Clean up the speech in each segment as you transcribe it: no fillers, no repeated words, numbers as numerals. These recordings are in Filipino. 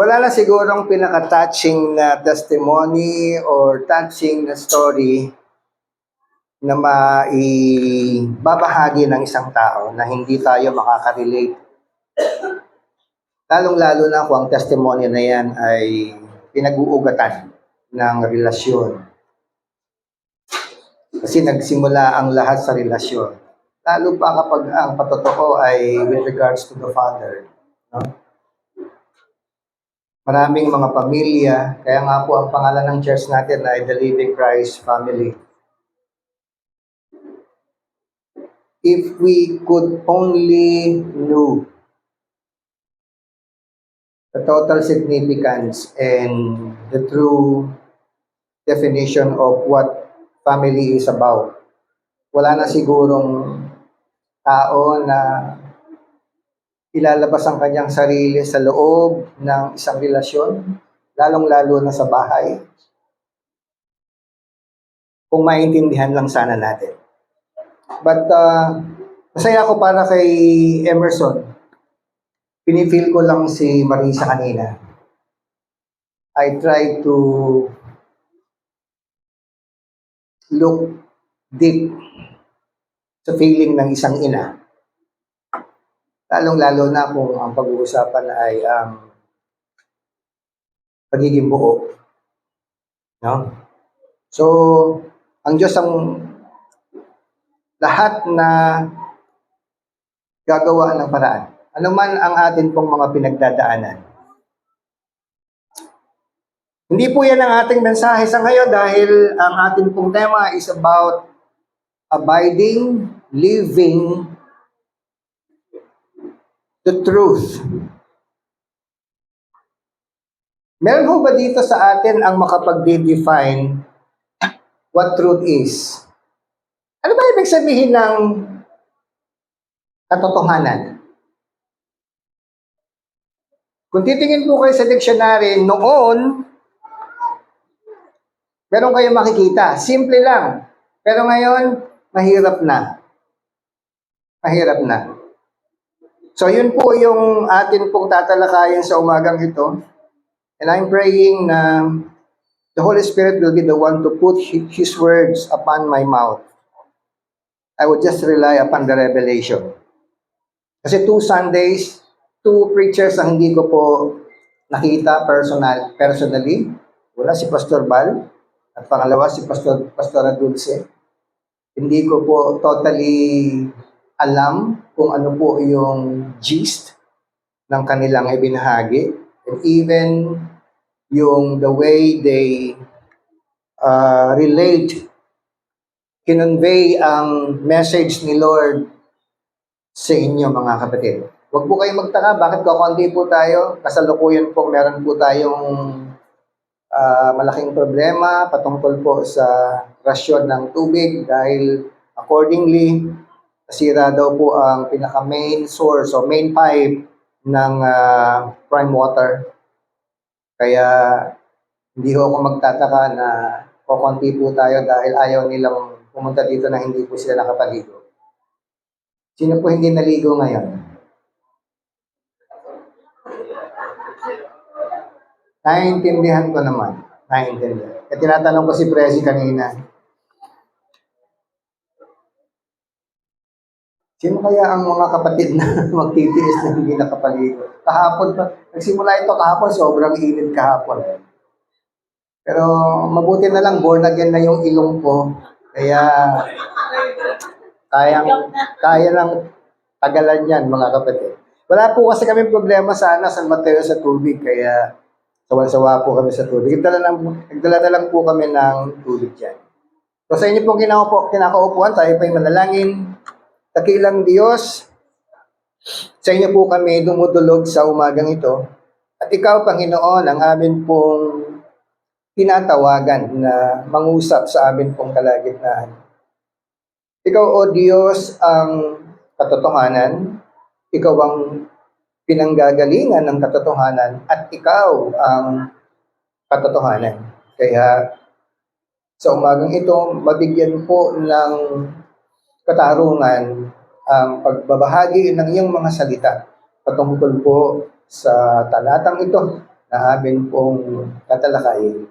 Wala na sigurong pinaka-touching na testimony or touching na story na maibabahagi ng isang tao na hindi tayo makaka-relate. Lalong-lalo na kung ang testimony na yan ay pinag-uugatan ng relasyon. Kasi nagsimula ang lahat sa relasyon. Lalo pa kapag ang patotoo ay with regards to the Father. No? Maraming mga pamilya, kaya nga po ang pangalan ng church natin ay The Living Christ Family. If we could only know the total significance and the true definition of what family is about, wala na sigurong tao na ilalabas ang kanyang sarili sa loob ng isang relasyon, lalong-lalo na sa bahay. Kung maintindihan lang sana natin. But masaya ako para kay Emerson. Pinifeel ko lang si Marisa kanina. I try to look deep sa feeling ng isang ina. Lalong-lalo na kung ang pag-uusapan ay ang pagiging buo. No? So, ang Diyos ang lahat na gagawa ng paraan. Ano man ang atin pong mga pinagdadaanan. Hindi po yan ang ating mensahe sa ngayon dahil ang ating pong tema is about abiding, living the truth. Meron ho ba dito sa atin ang makapag-define what truth is? Ano ba ibig sabihin ng katotohanan? Kung titingin po kayo sa dictionary, noon, meron kayong makikita. Simple lang. Pero ngayon, mahirap na. Mahirap na. So, yun po yung atin pong tatalakayin sa umagang ito. And I'm praying na the Holy Spirit will be the one to put His words upon my mouth. I would just rely upon the revelation. Kasi 2 Sundays, 2 preachers ang hindi ko po nakita personally. Una si Pastor Bal at pangalawa si Pastora Dulce. Hindi ko po totally alam kung ano po yung gist ng kanilang ibinahagi. And even yung the way they relate, kinonvey ang message ni Lord sa inyo mga kapatid. Huwag po kayong magtaka, bakit kakunti po tayo? Kasalukuyan po meron po tayong malaking problema patungkol po sa rasyon ng tubig dahil accordingly, nasira daw po ang pinaka-main source o main pipe ng prime water. Kaya hindi ho ako magtataka na kukunti po tayo dahil ayaw nilang pumunta dito na hindi po sila nakapaligo. Sino po hindi naligo ngayon? Naiintindihan ko naman. Naiintindihan. Kaya tinatanong ko si Presi kanina, sino kaya ang mga kapatid na magtitiis na hindi nakapaligo? Kahapon pa. Nagsimula ito kahapon, sobrang init kahapon. Pero mabuti na lang, born again na yung ilong ko. Kaya kaya lang tagalan yan, mga kapatid. Wala po kasi kami problema sana San Mateo sa tubig, kaya sawa-sawa po kami sa tubig. Nagdala na lang po kami ng tubig dyan. So sa inyo pong kinakaupuan, tayo pa'y manalangin. Dakilang Diyos, sa inyo po kami dumudulog sa umagang ito. At ikaw, Panginoon, ang amin pong tinatawagan na mangusap sa amin pong kalagitnaan. Ikaw, O Diyos, ang katotohanan. Ikaw ang pinanggagalingan ng katotohanan at ikaw ang katotohanan. Kaya sa umagang ito, mabigyan po ng katarungan ang pagbabahagi ng iyong mga salita patungkol po sa talatang ito na amin pong tatalakayin.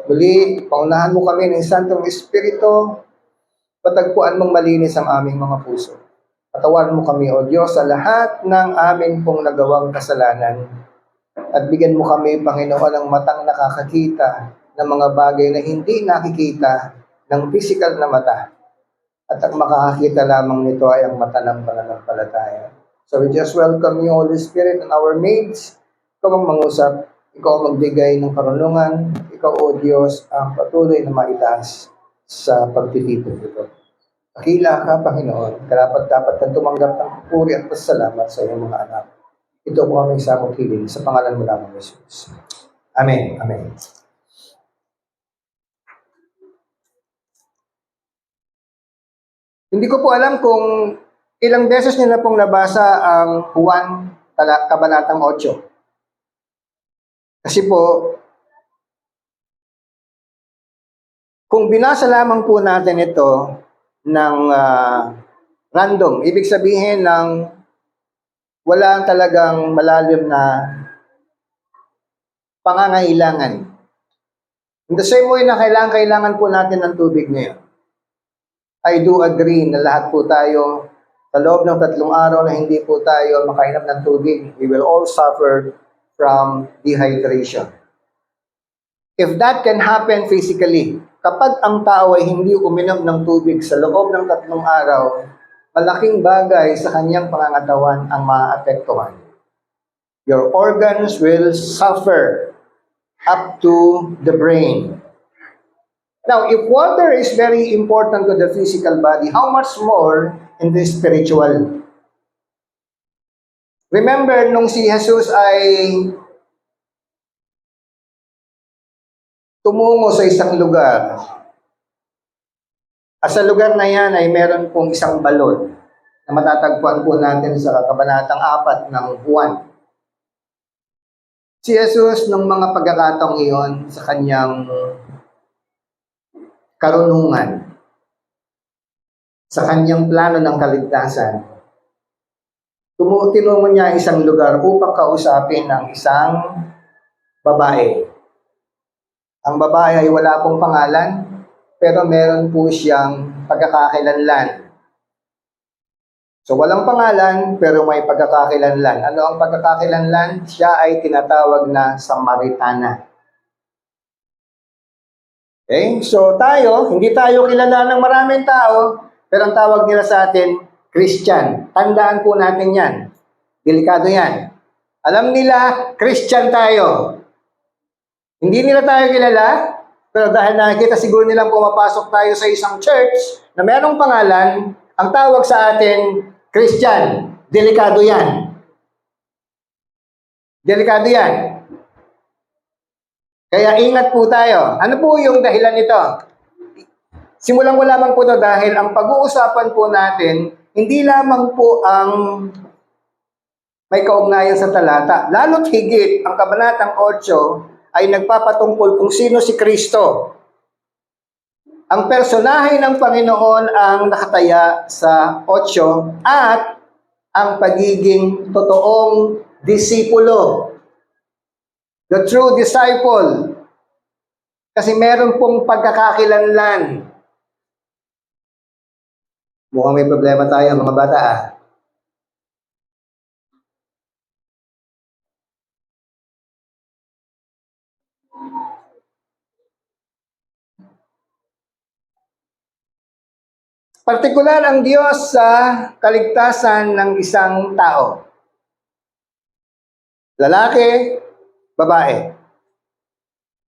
Muli, paunahan mo kami ng Santong Espiritu, patagpuan mong malinis ang aming mga puso. Patawarin mo kami, O Diyos, sa lahat ng aming pong nagawang kasalanan. At bigyan mo kami, Panginoon, ng matang nakakakita ng mga bagay na hindi nakikita ng physical na mata. At ang makakakita lamang nito ay ang mata ng pananampalataya. So we just welcome you, Holy Spirit, and our maids. Ikaw ang mangusap, ikaw ang magbigay ng karunungan, ikaw, O Diyos, ang patuloy na maitaas sa pagtitipon ito. Akila ka, Panginoon, karapat-dapat kang tumanggap ng puri at pasalamat sa iyong mga anak. Ito po aming samot hiling sa pangalan mo lamang, Jesus. Amen. Amen. Hindi ko po alam kung ilang beses niyo na pong nabasa ang Juan, Kabanatang 8. Kasi po, kung binasa lamang po natin ito ng random, ibig sabihin ng wala talagang malalim na pangangailangan. In the same way na kailangan po natin ng tubig ngayon. I do agree na lahat po tayo sa loob ng 3 araw na hindi po tayo makainom ng tubig, we will all suffer from dehydration. If that can happen physically, kapag ang tao ay hindi uminom ng tubig sa loob ng 3 araw, malaking bagay sa kanyang pangangatawan ang maaapektuhan. Your organs will suffer up to the brain. Now, if water is very important to the physical body, how much more in the spiritual? Remember, nung si Jesus ay tumungo sa isang lugar, at sa lugar na yan ay meron pong isang balon na matatagpuan po natin sa Kabanatang 4 ng Juan. Si Jesus, nung mga pagkakataong iyon sa kanyang karunungan, sa kanyang plano ng kaligtasan, tinungo niya isang lugar upang kausapin ang isang babae. Ang babae ay wala pong pangalan, pero meron po siyang pagkakakilanlan. So walang pangalan, pero may pagkakakilanlan. Ano ang pagkakakilanlan? Siya ay tinatawag na Samaritana. Okay? So tayo, hindi tayo kilala ng maraming tao, pero ang tawag nila sa atin, Christian. Tandaan po natin yan. Delikado yan. Alam nila, Christian tayo. Hindi nila tayo kilala, pero dahil nakikita siguro nilang pumapasok tayo sa isang church na mayroong pangalan, ang tawag sa atin, Christian. Delikado yan. Delikado yan. Kaya ingat po tayo. Ano po yung dahilan nito? Simulan ko lamang po ito dahil ang pag-uusapan po natin, hindi lamang po ang may kaugnayan sa talata. Lalo't higit, ang Kabanatang 8 ay nagpapatungkol kung sino si Kristo. Ang personahe ng Panginoon ang nakataya sa 8 at ang pagiging totoong disipulo. The true disciple. Kasi meron pong pagkakakilanlan. Mukhang may problema tayo, mga bata ah. Partikular ang Diyos sa kaligtasan ng isang tao. Lalaki, babae.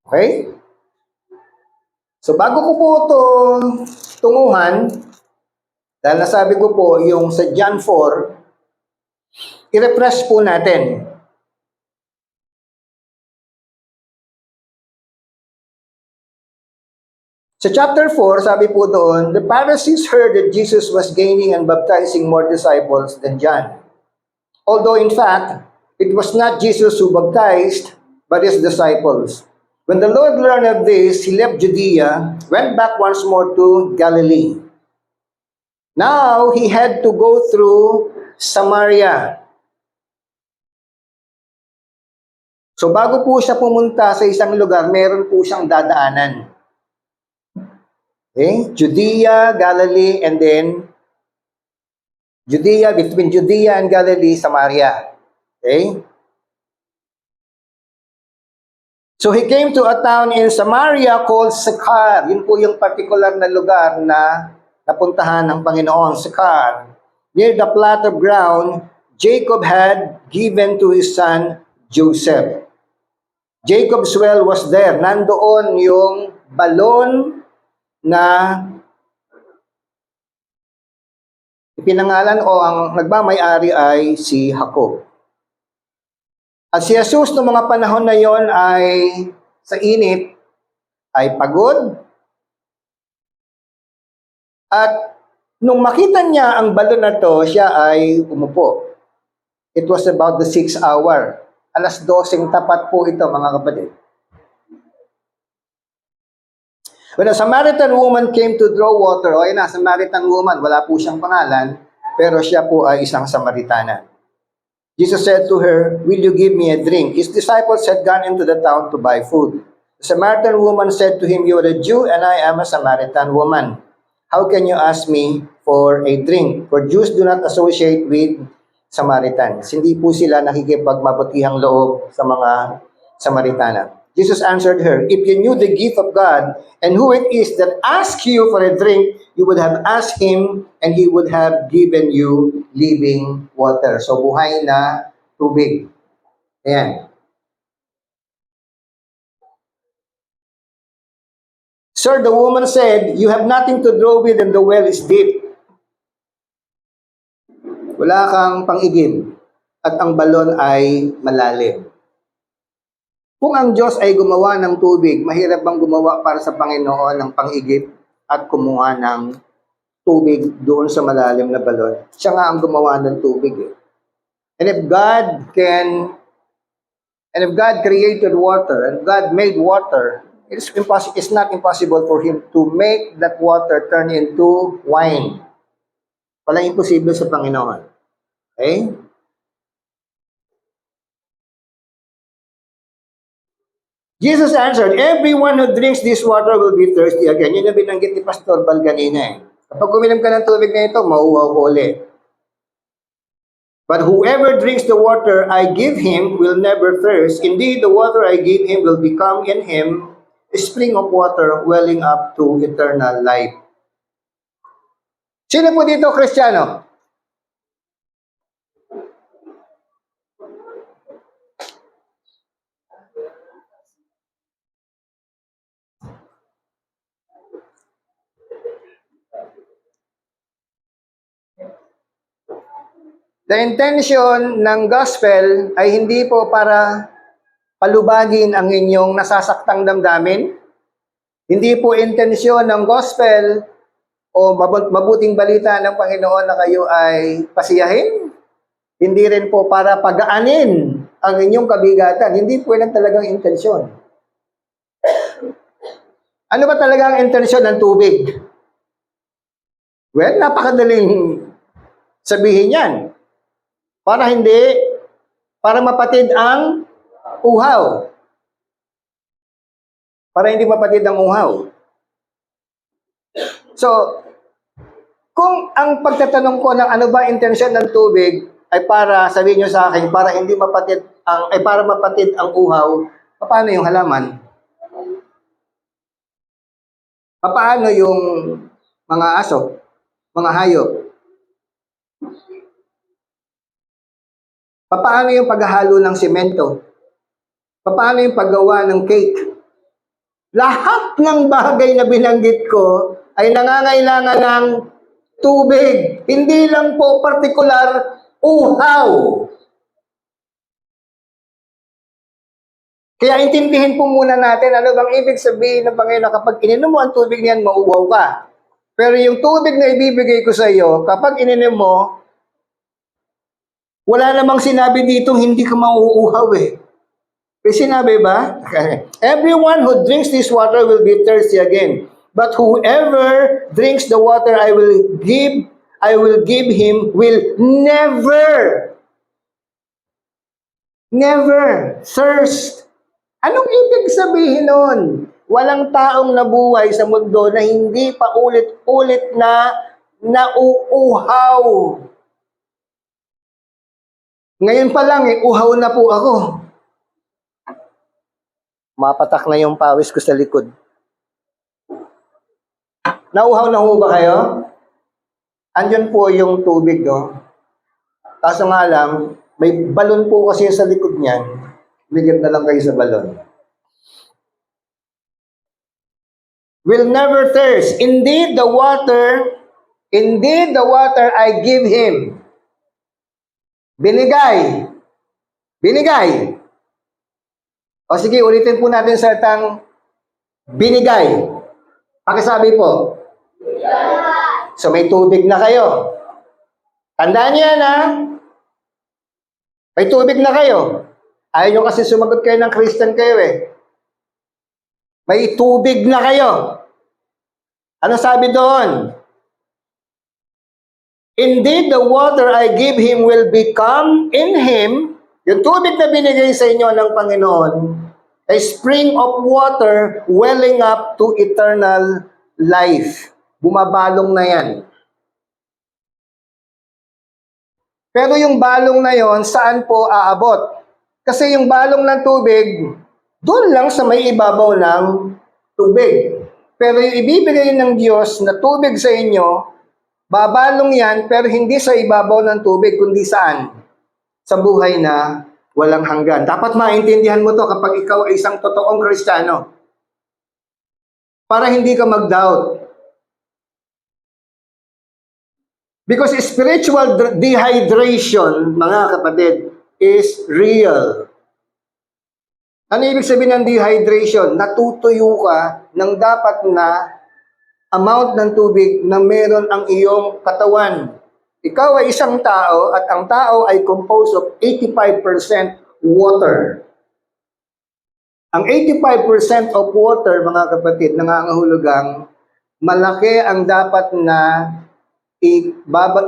Okay? So bago ko po ito tunguhan, dahil nasabi ko po yung sa John 4, i-refresh po natin. Sa chapter 4, sabi po doon, the Pharisees heard that Jesus was gaining and baptizing more disciples than John. Although in fact, it was not Jesus who baptized, but his disciples. When the Lord learned of this, he left Judea, went back once more to Galilee. Now, he had to go through Samaria. So bago po siya pumunta sa isang lugar, meron po siyang dadaanan. Okay? Judea, Galilee, and then between Judea and Galilee, Samaria. Okay? So he came to a town in Samaria called Sychar. Yun po yung particular na lugar na napuntahan ng Panginoon, Sychar. Near the plot of ground Jacob had given to his son Joseph. Jacob's well was there. Nandoon yung balon na ipinangalan o ang nagmamay-ari ay si Jacob. At si Jesus noong mga panahon na yon ay sa init, ay pagod. At nung makita niya ang balon na to, siya ay umupo. It was about the 6th hour. 12:00 tapat po ito, mga kapatid. When a Samaritan woman came to draw water, o ayun na, Samaritan woman, wala po siyang pangalan, pero siya po ay isang Samaritana. Jesus said to her, "Will you give me a drink?" His disciples had gone into the town to buy food. The Samaritan woman said to him, "You are a Jew and I am a Samaritan woman. How can you ask me for a drink?" For Jews do not associate with Samaritans. Hindi po sila nakikipagmabutihang loob sa mga Samaritana. Jesus answered her, "If you knew the gift of God and who it is that asks you for a drink, you would have asked him and he would have given you living water." So buhay na tubig. Ayan. "Sir," the woman said, "you have nothing to draw with and the well is deep." Wala kang pang-igib at ang balon ay malalim. Kung ang Diyos ay gumawa ng tubig, mahirap bang gumawa para sa Panginoon ng pang-igib at kumuha ng tubig doon sa malalim na balon? Siya nga ang gumawa ng tubig. And if God created water and God made water, it's not impossible for Him to make that water turn into wine. Walang imposible sa Panginoon. Okay? Jesus answered, "Everyone who drinks this water will be thirsty again." Yun yung binanggit ni Pastor Bal kanina. Kapag uminom ka ng tubig na ito, mauuhaw ko ulit. "But whoever drinks the water I give him will never thirst. Indeed, the water I give him will become in him a spring of water welling up to eternal life." Sino po dito Kristiyano? The intention ng gospel ay hindi po para palubagin ang inyong nasasaktang damdamin. Hindi po intensyon ng gospel o mabuting balita ng Panginoon na kayo ay pasiyahin. Hindi rin po para pagaanin ang inyong kabigatan. Hindi po yan talagang intensyon. Ano ba talaga ang intensyon ng tubig? Well, napakadaling sabihin yan. Para mapatid ang uhaw. Para hindi mapatid ang uhaw. So, kung ang pagtatanong ko ng ano ba intensyon ng tubig ay para, sabihin nyo sa akin, para mapatid ang uhaw, paano yung halaman? Paano yung mga aso, mga hayop? Paano yung paghahalo ng simento? Paano yung paggawa ng cake? Lahat ng bagay na binanggit ko ay nangangailangan ng tubig. Hindi lang po partikular uhaw. Kaya intindihin po muna natin ano bang ibig sabihin ng Panginoon kapag ininom mo ang tubig niyan, mauuhaw ka. Pero yung tubig na ibibigay ko sa iyo, kapag ininom mo, wala namang sinabi dito hindi ka mauuhaw eh. May sinabi ba? "Everyone who drinks this water will be thirsty again. But whoever drinks the water I will give him will never never thirst. Anong ibig sabihin nun? Walang taong nabuhay sa mundo na hindi pa ulit-ulit na nauuhaw. Ngayon pa lang, uhaw na po ako. Mapatak na yung pawis ko sa likod. Nauhaw na ho ba kayo? Andyan po yung tubig, no? Kaso nga lang, may balon po kasi sa likod niyan. Bigyan na lang kayo sa balon. Will never thirst. Indeed, the water I give him. Binigay. Binigay. O sige, ulitin po natin sa salitang binigay. Pakisabi po. So may tubig na kayo. Tandaan niyo yan, ha? May tubig na kayo. Ayaw nyo kasi sumagot kayo ng Christian kayo eh. May tubig na kayo. Ano sabi doon? Indeed, the water I give him will become in him, yung tubig na binigay sa inyo ng Panginoon, a spring of water welling up to eternal life. Bumabalong na yan. Pero yung balong na yon, saan po aabot? Kasi yung balong ng tubig, doon lang sa may ibabaw ng tubig. Pero yung ibibigay ng Diyos na tubig sa inyo, babalong yan, pero hindi sa ibabaw ng tubig, kundi saan? Sa buhay na walang hanggan. Dapat maintindihan mo to kapag ikaw ay isang totoong Kristiyano. Para hindi ka mag-doubt. Because spiritual dehydration, mga kapatid, is real. Ano ibig sabihin ng dehydration? Natutuyo ka ng dapat na amount ng tubig na meron ang iyong katawan. Ikaw ay isang tao at ang tao ay composed of 85% water. Ang 85% of water, mga kapatid, nangangahulugang malaki ang dapat na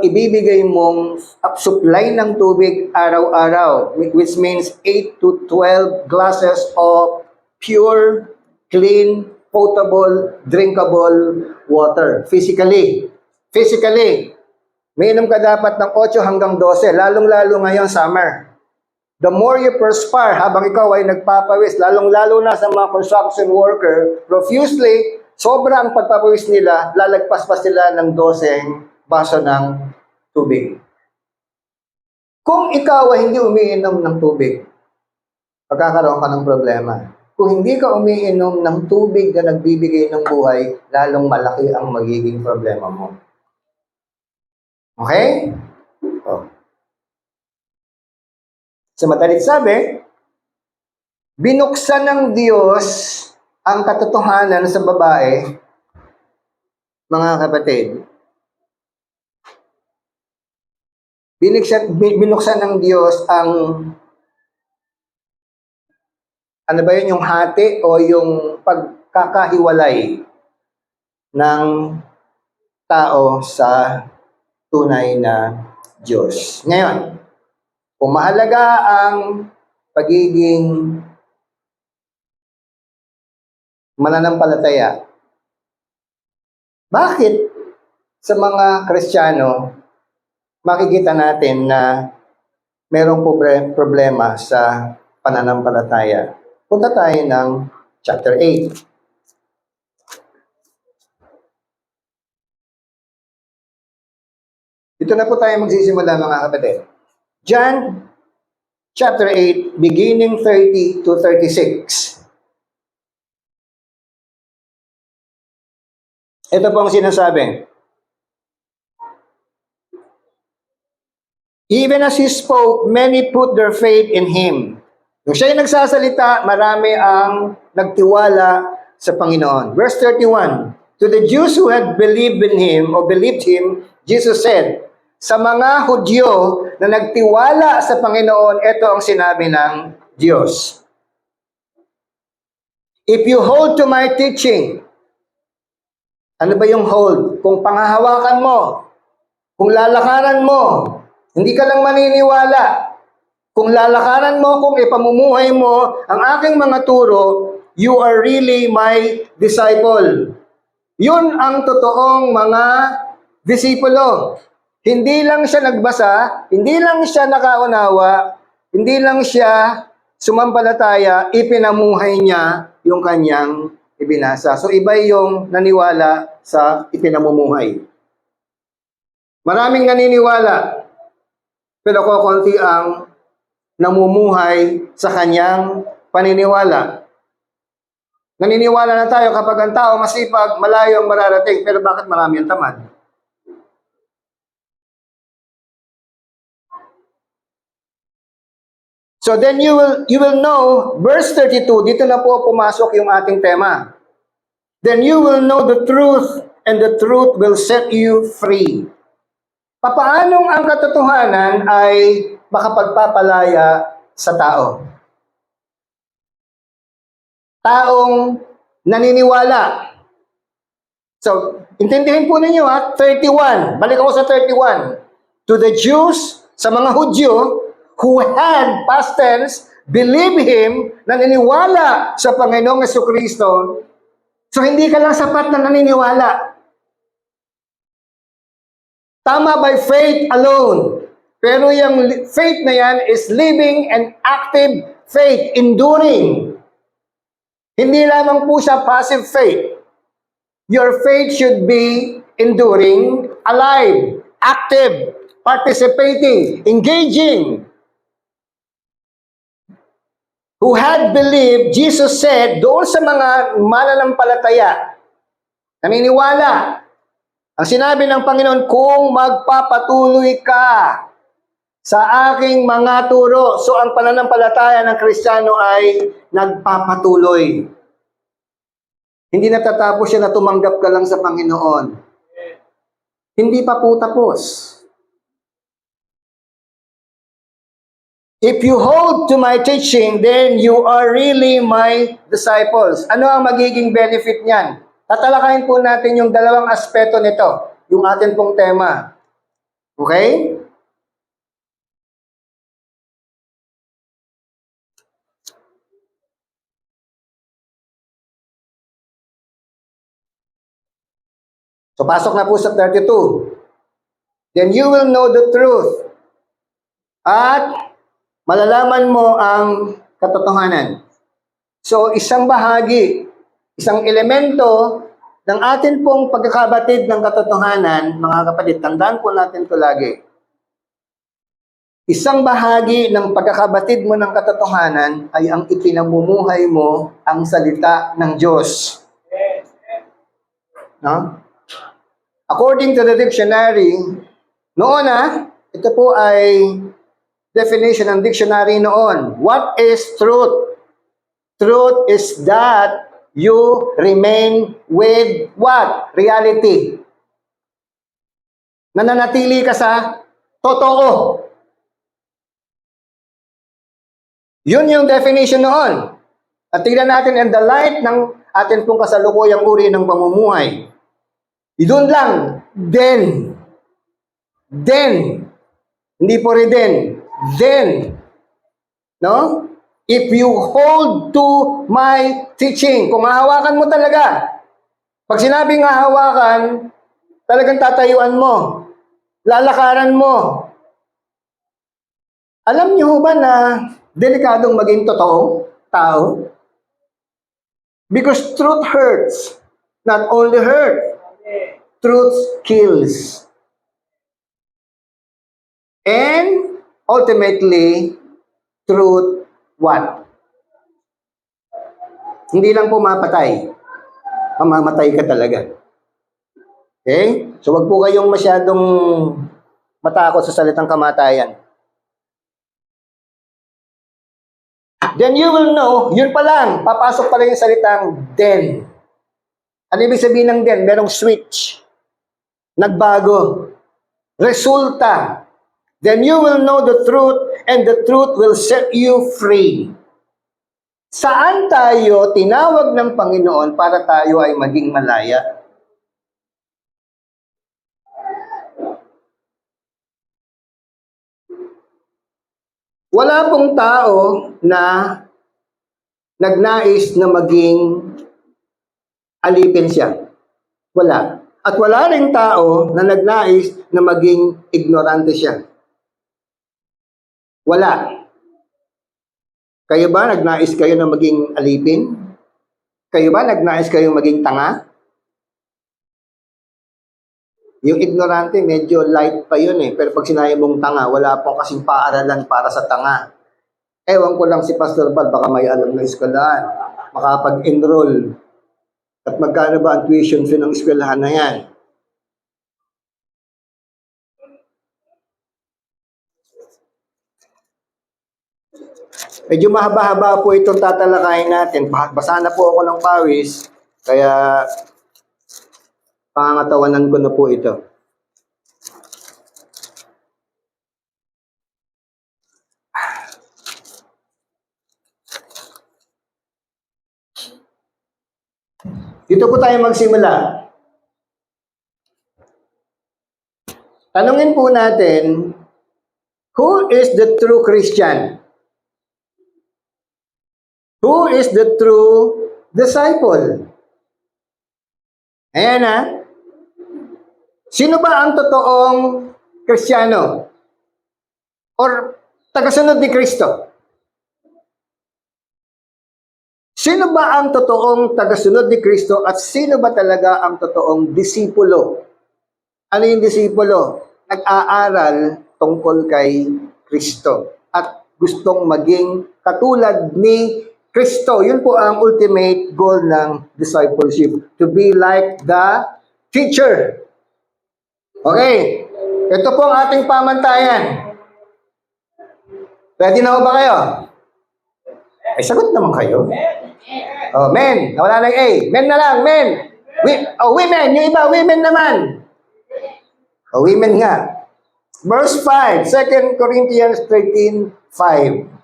ibibigay mong supply ng tubig araw-araw, which means 8 to 12 glasses of pure, clean, potable, drinkable water. Physically, minum ka dapat ng 8 hanggang 12, lalong-lalo ngayon summer. The more you perspire habang ikaw ay nagpapawis, lalong-lalo na sa mga construction worker, profusely, sobra ang pagpapawis nila, lalagpas pa sila ng 12 baso ng tubig. Kung ikaw ay hindi umiinom ng tubig, magkakaroon ka ng problema. Kung hindi ka umiinom ng tubig na nagbibigay ng buhay, lalong malaki ang magiging problema mo. Okay? Oh. Sa madalit sabi, binuksan ng Diyos ang katotohanan sa babae, mga kapatid. Binuksan ng Diyos ang, ano ba yun, yung hati o yung pagkakahiwalay ng tao sa tunay na Diyos. Ngayon, kung mahalaga ang pagiging mananampalataya, bakit sa mga Kristiyano makikita natin na merong problema sa pananampalataya? Punta tayo ng chapter 8. Dito na po tayo magsisimula, mga kapatid. John chapter 8, beginning 30 to 36. Ito po ang sinasabi. Even as he spoke, many put their faith in him. Nung siya yung nagsasalita, marami ang nagtiwala sa Panginoon. Verse 31, to the Jews who had believed in him, or believed him, Jesus said, sa mga Hudyo na nagtiwala sa Panginoon, ito ang sinabi ng Diyos. If you hold to my teaching, ano ba yung hold? Kung panghahawakan mo, kung lalakaran mo, hindi ka lang maniniwala. kung lalakaran mo, kung ipamumuhay mo ang aking mga turo, you are really my disciple. Yun ang totoong mga disipulo. Hindi lang siya nagbasa, hindi lang siya nakaunawa, hindi lang siya sumampalataya, ipinamuhay niya yung kanyang ibinasa. So iba yung naniwala sa ipinamumuhay. Maraming naniniwala, pero konti ang namumuhay sa kanyang paniniwala. Naniniwala na tayo kapag ang tao masipag, malayo ang mararating, pero bakit marami ang tamad? So then you will know, verse 32, dito na po pumasok yung ating tema. Then you will know the truth, and the truth will set you free. Papaanong ang katotohanan ay makapagpapalaya sa tao? Taong naniniwala. So, intindihin po ninyo 31. Balik ako sa 31. To the Jews, sa mga Hudyo, who had, past tense, believe Him, naniniwala sa Panginoong Jesucristo. So, hindi ka lang sapat na naniniwala. Tama by faith alone. Pero yung faith na yan is living and active faith, enduring. Hindi lamang po siya passive faith. Your faith should be enduring, alive, active, participating, engaging. Who had believed, Jesus said, doon sa mga mananampalataya, naniniwala, ang sinabi ng Panginoon, kung magpapatuloy ka sa aking mga turo. So ang pananampalataya ng Kristiyano ay nagpapatuloy. Hindi natatapos siya na tumanggap ka lang sa Panginoon. Hindi pa po tapos. If you hold to my teaching, then you are really my disciples. Ano ang magiging benefit niyan? Tatalakayin po natin yung dalawang aspeto nito, yung atin pong tema. Okay? So, pasok na po sa 32. Then you will know the truth. At malalaman mo ang katotohanan. So, isang bahagi, isang elemento ng atin pong pagkakabatid ng katotohanan, mga kapatid, tandaan po natin ito lagi. Isang bahagi ng pagkakabatid mo ng katotohanan ay ang ipinamumuhay mo ang salita ng Diyos. No? According to the dictionary, noon ito po ay definition ng dictionary noon. What is truth? Truth is that you remain with what? Reality. Nananatili ka sa totoo. Yun yung definition noon. At tingnan natin in the light ng atin pong kasalukuyang uri ng pamumuhay. Doon lang, then, hindi po rin then, no? If you hold to my teaching, kung hahawakan mo talaga, pag sinabing hahawakan, talagang tatayuan mo, lalakaran mo. Alam niyo ba na delikadong maging totoong tao? Because truth hurts. Not only hurt, truth kills. And ultimately, truth what? Hindi lang po mapatay. Mamamatay ka talaga. Okay? So wag po kayong masyadong matakot sa salitang kamatayan. Then you will know, yun pa lang, papasok pa lang yung salitang then. Ano ibig sabihin ng then? Merong switch. Nagbago. Resulta. Then you will know the truth, and the truth will set you free. Saan tayo tinawag ng Panginoon para tayo ay maging malaya? Wala pong tao na nagnais na maging alipin siya. Wala. At wala ring tao na nagnais na maging ignorante siya. Wala. Kayo ba nagnais kayo na maging alipin? Kayo ba nagnais kayong maging tanga? Yung ignorante, medyo light pa yun eh. Pero pag sinabi mong tanga, wala pong kasing paaralan para sa tanga. Ewan ko lang si Pastor Bal, baka may alam na eskwelahan. Makapag-enroll. At magkano ba ang tuition fee ng eskwelahan na yan? Medyo mahaba-haba po itong tatalakayin natin. Basa na po ako ng pawis. Kaya pangangatawanan ko na po ito. Dito po tayo magsimula. Tanungin po natin, who is the true Christian? Who is the true disciple? Ayan ha. Sino ba ang totoong Kristiyano? Or tagasunod ni Kristo? Sino ba ang totoong tagasunod ni Kristo at sino ba talaga ang totoong disipulo? Ano yung disipulo? Nag-aaral tungkol kay Kristo at gustong maging katulad ni Kristo. Yun po ang ultimate goal ng discipleship. To be like the teacher. Okay. Ito po ang ating pamantayan. Ready na ba kayo? Ay, sagot naman kayo. Oh, men. Wala lang A. Men na lang, men. Women. Yung iba, women naman. Oh, women nga. Verse 5. 2 Corinthians 13:5.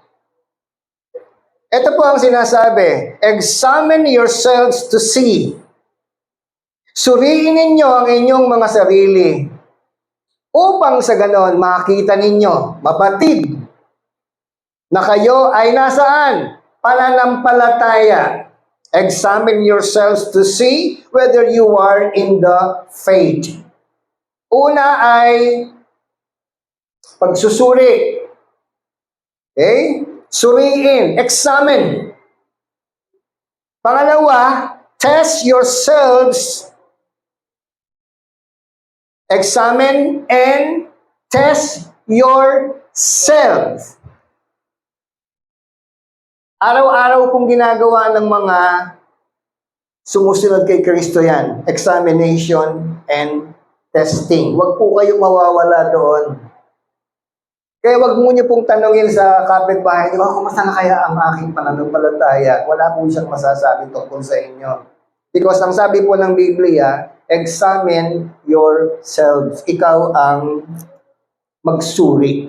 Ito po ang sinasabi. Examine yourselves to see. Suriin ninyo ang inyong mga sarili upang sa ganon makita ninyo, mabatid, na kayo ay nasaan? Pananampalataya. Examine yourselves to see whether you are in the faith. Una ay pagsusuri. Okay? Suriin. Examine. Pangalawa, test yourselves. Examine and test yourselves. Araw-araw pong ginagawa ng mga sumusunod kay Kristo yan. Examination and testing. Huwag po kayong mawawala doon. Kaya wag mo niyo pong tanungin sa kapitbahay niyo, kumusta na kaya ang aking pananampalataya? Wala po siyang masasabi tungkol sa inyo. Because ang sabi po ng Biblia, examine yourselves. Ikaw ang magsuri.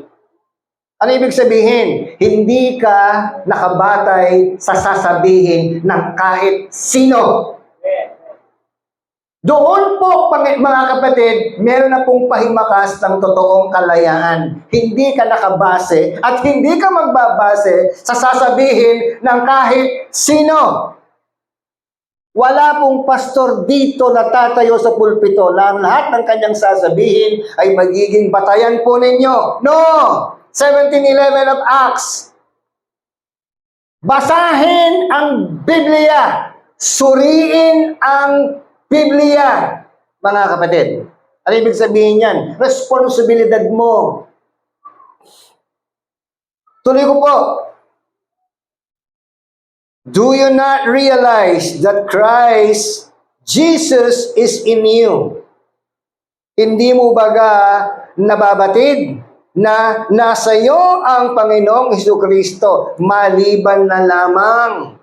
Ano ibig sabihin? Hindi ka nakabatay sa sasabihin ng kahit sino. Doon po, mga kapatid, meron na pong pahimakas ng totoong kalayaan. Hindi ka nakabase at hindi ka magbabase sa sasabihin ng kahit sino. Wala pong pastor dito na tatayo sa pulpito na ang lahat ng kanyang sasabihin ay magiging batayan po ninyo. No! 17:11 of Acts. Basahin ang Biblia. Suriin ang Biblia, mga kapatid. Ano ibig sabihin yan? Responsibilidad mo. Tuloy ko po. Do you not realize that Christ, Jesus is in you? Hindi mo baga nababatid na nasa iyo ang Panginoong Hesukristo maliban na lamang.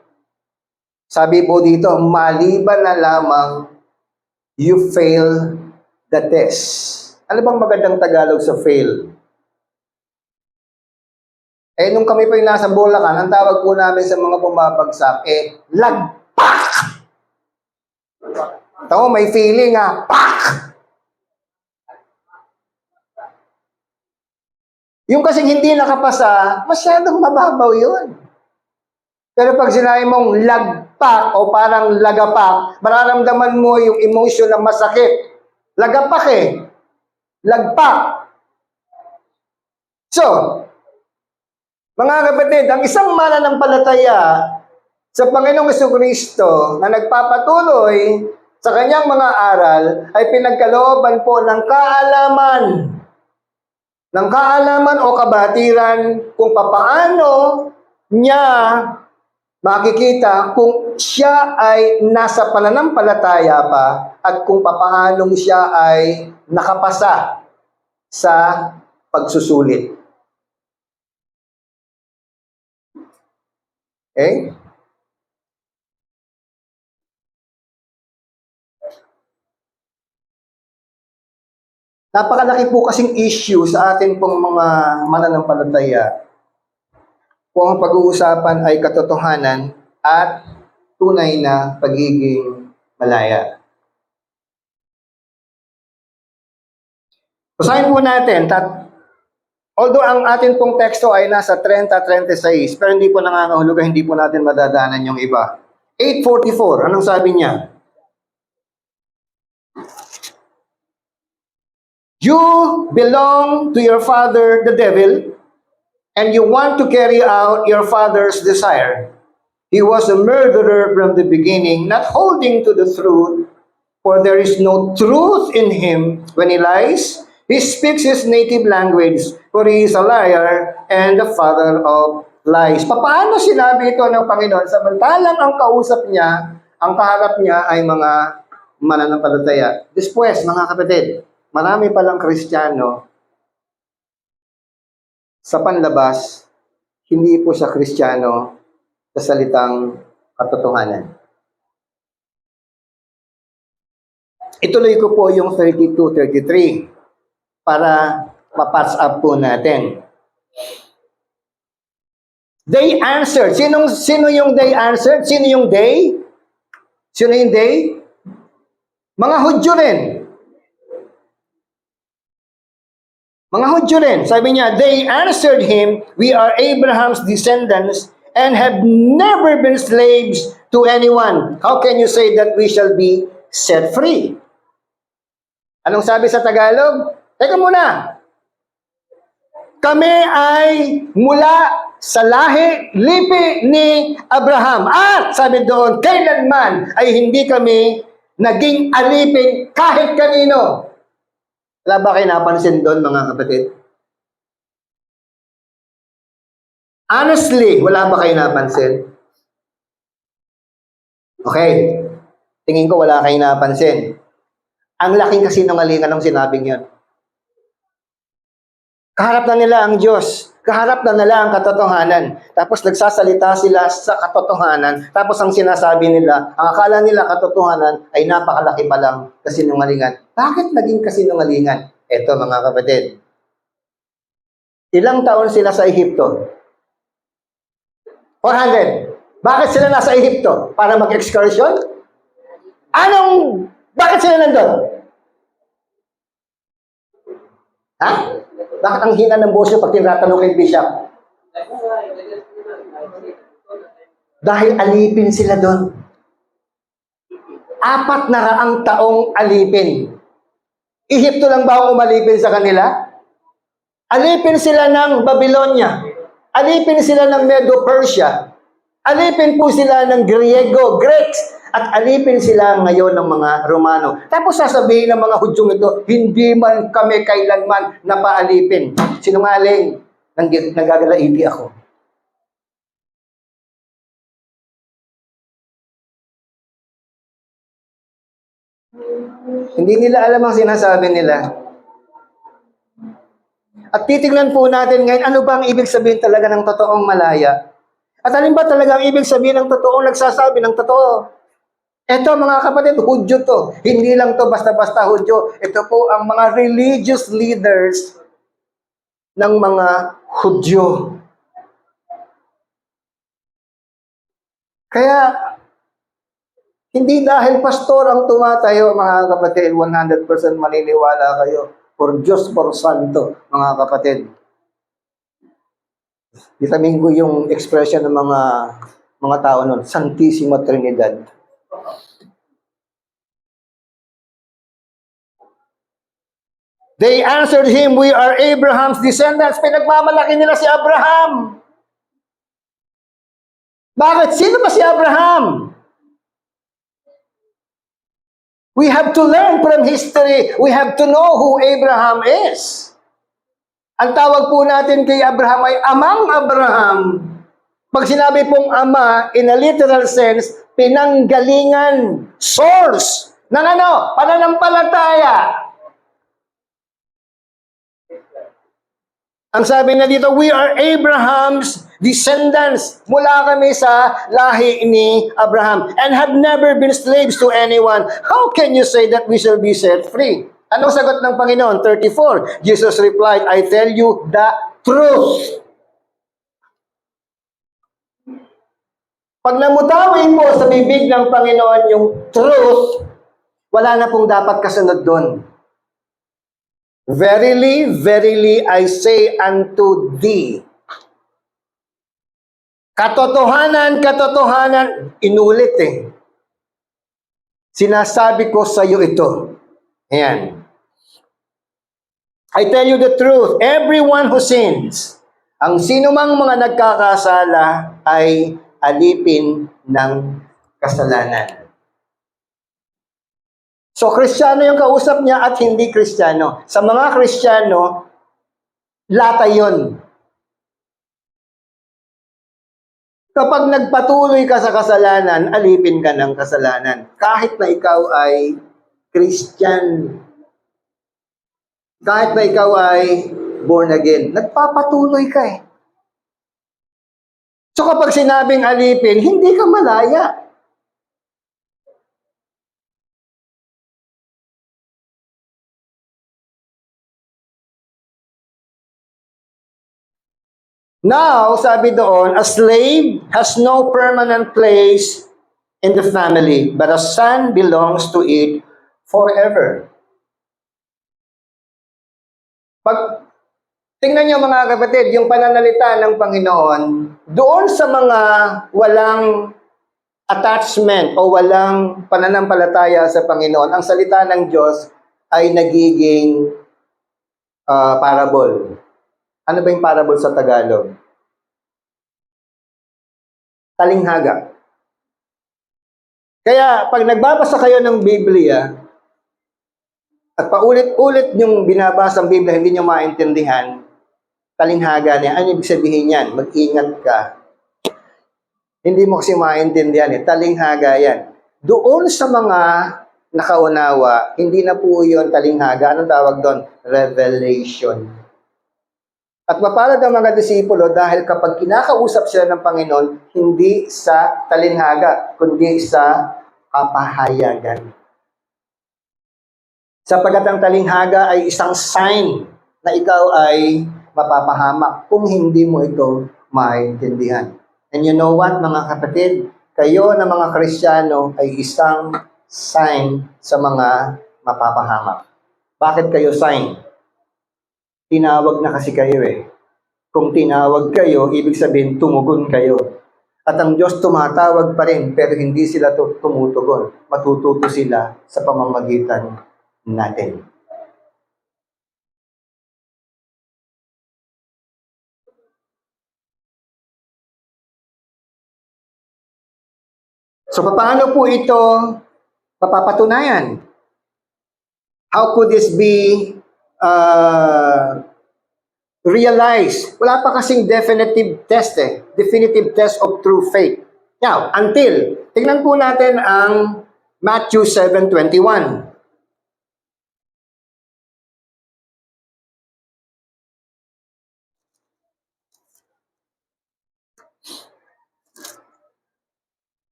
Sabi po dito, maliban na lamang you fail the test. Ano bang magandang Tagalog sa fail? Nung kami pa yung nasa Bulacan, ang tawag po namin sa mga bumabagsak, lagpak! Tama, may feeling pak! Yung kasing hindi nakapasa, masyadong mababaw yun. Pero pag sinabi mong lagpak o parang lagapak, mararamdaman mo yung emotion na masakit. Lagapak eh. Lagpak. So, mga kapatid, ang isang mananampalataya sa Panginoong Jesucristo na nagpapatuloy sa kanyang mga aral ay pinagkalooban po ng kaalaman o kabatiran kung papaano niya makikita kung siya ay nasa pananampalataya pa at kung papaano siya ay nakapasa sa pagsusulit. Okay? Napakalaki po kasing issue sa atin pong mga mananampalataya kung ang pag-uusapan ay katotohanan at tunay na pagiging malaya. Basahin po natin, although ang atin pong teksto ay nasa 30-36, pero hindi po nangangahulugan, hindi po natin madadaanan yung iba. 8:44, anong sabi niya? You belong to your father, the devil, and you want to carry out your father's desire. He was a murderer from the beginning, not holding to the truth, for there is no truth in him. When he lies, he speaks his native language, for he is a liar and the father of lies. Paano sinabi ito ng Panginoon? Samantalang ang kausap niya, ang kaharap niya ay mga mananampalataya. Después, mga kapatid, marami palang Kristiyano sa panlabas, hindi po siya Kristiyano sa salitang katotohanan. Ituloy ko po yung 32-33 para ma-patch up po natin. They answered. Sino yung they answered? Sino yung they? Sino yung they? Mga Hudyo rin. Mga Hudyo rin. Sabi niya, they answered him, we are Abraham's descendants and have never been slaves to anyone. How can you say that we shall be set free? Anong sabi sa Tagalog? Teka muna. Kami ay mula sa lahi, lipi ni Abraham. At sabi doon, kailanman ay hindi kami naging alipin kahit kanino. Wala ba kayo napansin doon, mga kapatid? Honestly, wala ba kayo napansin? Okay. Tingin ko wala kayo napansin. Ang laking kasinungalingan ng sinabing yun. Kaharap na nila ang Diyos. Kaharap na nila ang katotohanan. Tapos nagsasalita sila sa katotohanan. Tapos ang sinasabi nila, ang akala nila katotohanan ay napakalaki pa lang kasinungalingan. Bakit naging kasinungalingan? Eto, mga kapatid. Ilang taon sila sa Ehipto? 400. Bakit sila nasa Ehipto? Para mag-excursion? Bakit sila nandun? Ha? Bakit ang hina ng boses pag tinatanong kay Bishop? Dahil alipin sila doon. 400 taong alipin. Ehipto lang ba ang umalipin sa kanila? Alipin sila ng Babylonia. Alipin sila ng Medo-Persia. Alipin po sila ng Griego, Greeks. At alipin sila ngayon ng mga Romano. Tapos sasabihin ng mga Hudyong ito, hindi man kami kailanman napaalipin. Sinungaling, nagagalaiti ako. Hindi nila alam ang sinasabi nila. At titignan po natin ngayon, ano ba ang ibig sabihin talaga ng totoong malaya? At alin ba talaga ang ibig sabihin ng totoong nagsasabi ng totoo? Ito, mga kapatid, Hudyo to. Hindi lang to basta-basta Hudyo. Ito po ang mga religious leaders ng mga Hudyo. Kaya, hindi dahil pastor ang tumatayo, mga kapatid, 100% maniniwala kayo. For Diyos, for Santo, mga kapatid. Vitamin ko yung expression ng mga tao nun, Santissima Trinidad. They answered him, "We are Abraham's descendants." Pinagmamalaki nila si Abraham. Bakit? Sino ba si Abraham? We have to learn from history. We have to know who Abraham is. Ang tawag po natin kay Abraham ay Amang Abraham. Pag sinabi pong ama, in a literal sense, pinanggalingan, source, ng ano? Pananampalataya. Ang sabi na dito, we are Abraham's descendants. Mula kami sa lahi ni Abraham and have never been slaves to anyone. How can you say that we shall be set free? Anong sagot ng Panginoon? 34. Jesus replied, I tell you the truth. Pag namutawin mo sa bibig ng Panginoon yung truth, wala na pong dapat kasunod doon. Verily, verily, I say unto thee. Katotohanan, katotohanan, inulit eh. Sinasabi ko sa iyo ito. Ayan. I tell you the truth, everyone who sins, ang sinumang mga nagkakasala ay alipin ng kasalanan. So, Kristiyano yung kausap niya at hindi Kristiyano. Sa mga Kristiyano, lata yun. Kapag nagpatuloy ka sa kasalanan, alipin ka ng kasalanan. Kahit na ikaw ay Christian. Kahit na ikaw ay born again. Nagpapatuloy ka eh. So kapag sinabing alipin, hindi ka malaya. Now, sabi doon, a slave has no permanent place in the family, but a son belongs to it forever. Pag tingnan niyo mga kapatid, yung pananalita ng Panginoon, doon sa mga walang attachment o walang pananampalataya sa Panginoon, ang salita ng Diyos ay nagiging parable. Ano ba yung parable sa Tagalog? Talinghaga. Kaya pag nagbabasa kayo ng Biblia, at paulit-ulit yung binabasa ang Biblia, hindi nyo maintindihan, talinghaga niya. Ano ibig sabihin yan? Mag-ingat ka. Hindi mo kasi maintindihan eh. Talinghaga yan. Doon sa mga nakaunawa, hindi na po yun talinghaga. Anong tawag doon? Revelation. At mapalad ang mga disipulo dahil kapag kinakausap sila ng Panginoon, hindi sa talinghaga, kundi sa kapahayagan. Sapagkat ang talinghaga ay isang sign na ikaw ay mapapahamak kung hindi mo ito maintindihan. And you know what, mga kapatid? Kayo na mga Kristiyano ay isang sign sa mga mapapahamak. Bakit kayo sign? Tinawag na kasi kayo eh. Kung tinawag kayo, ibig sabihin tumugon kayo. At ang Diyos tumatawag pa rin, pero hindi sila tumutugon. Matututo sila sa pamamagitan natin. So, paano po ito mapapatunayan? How could this be realized? Wala pa kasing definitive test eh. Definitive test of true faith. Now, tingnan po natin ang Matthew 7:21.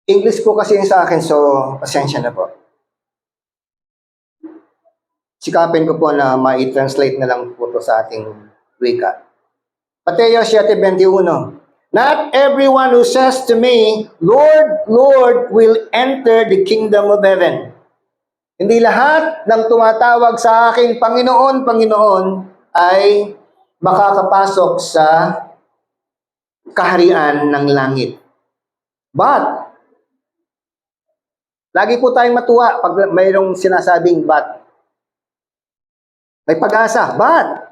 English po kasi yung sa akin, so pasensya na po. Sikapin ko po na ma-translate na lang po to sa ating wika. Mateo 7:21. Not everyone who says to me, Lord, Lord, will enter the kingdom of heaven, Hindi lahat ng tumatawag sa aking Panginoon, Panginoon ay makakapasok sa kaharian ng langit. But, lagi po tayong matuwa pag mayroong sinasabing but. May pag-asa, but,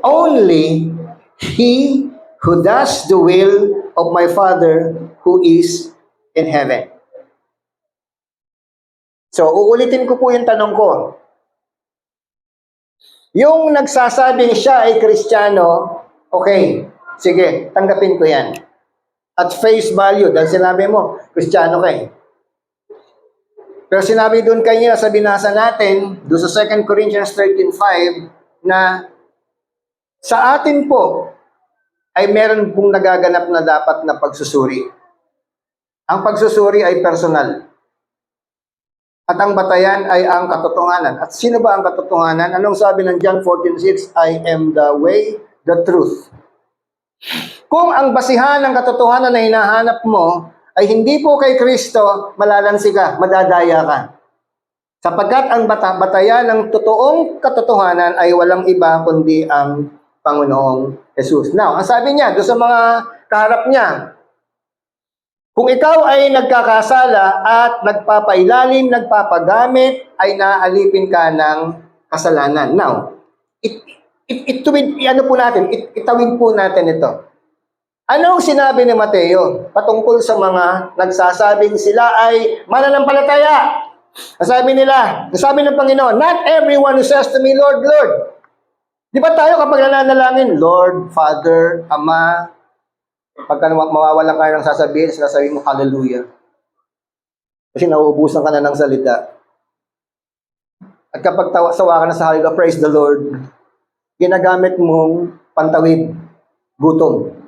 only he who does the will of my Father who is in heaven. So, uulitin ko po yung tanong ko. Yung nagsasabing siya ay Kristiyano, okay, sige, tanggapin ko yan. At face value, dahil sinabi mo, Kristiyano ka eh. Pero sinabi doon kanina sa binasa natin, doon sa 2 Corinthians 13:5, na sa atin po, ay meron pong nagaganap na dapat na pagsusuri. Ang pagsusuri ay personal. At ang batayan ay ang katotohanan. At sino ba ang katotohanan? Anong sabi ng John 14:6? I am the way, the truth. Kung ang basihan ng katotohanan na hinahanap mo ay hindi po kay Kristo, malalansi ka, madadaya ka. Sapagkat ang batayan ng totoong katotohanan ay walang iba kundi ang Panginoong Jesus. Now, ang sabi niya, doon sa mga kaharap niya, kung ikaw ay nagkakasala at nagpapailalim, nagpapagamit, ay naaalipin ka ng kasalanan. Now, itawid po natin ito. Anong sinabi ni Mateo patungkol sa mga nagsasabing sila ay mananampalataya? Sabi ng Panginoon, not everyone who says to me, Lord, Lord. Di ba tayo kapag nananalangin, Lord, Father, Ama, pagka mawawalan ka ng sasabihin mo, hallelujah. Kasi nauubusan ka na ng salita. At kapag sawa ka na sa hallelujah, praise the Lord, ginagamit mong pantawid, gutom.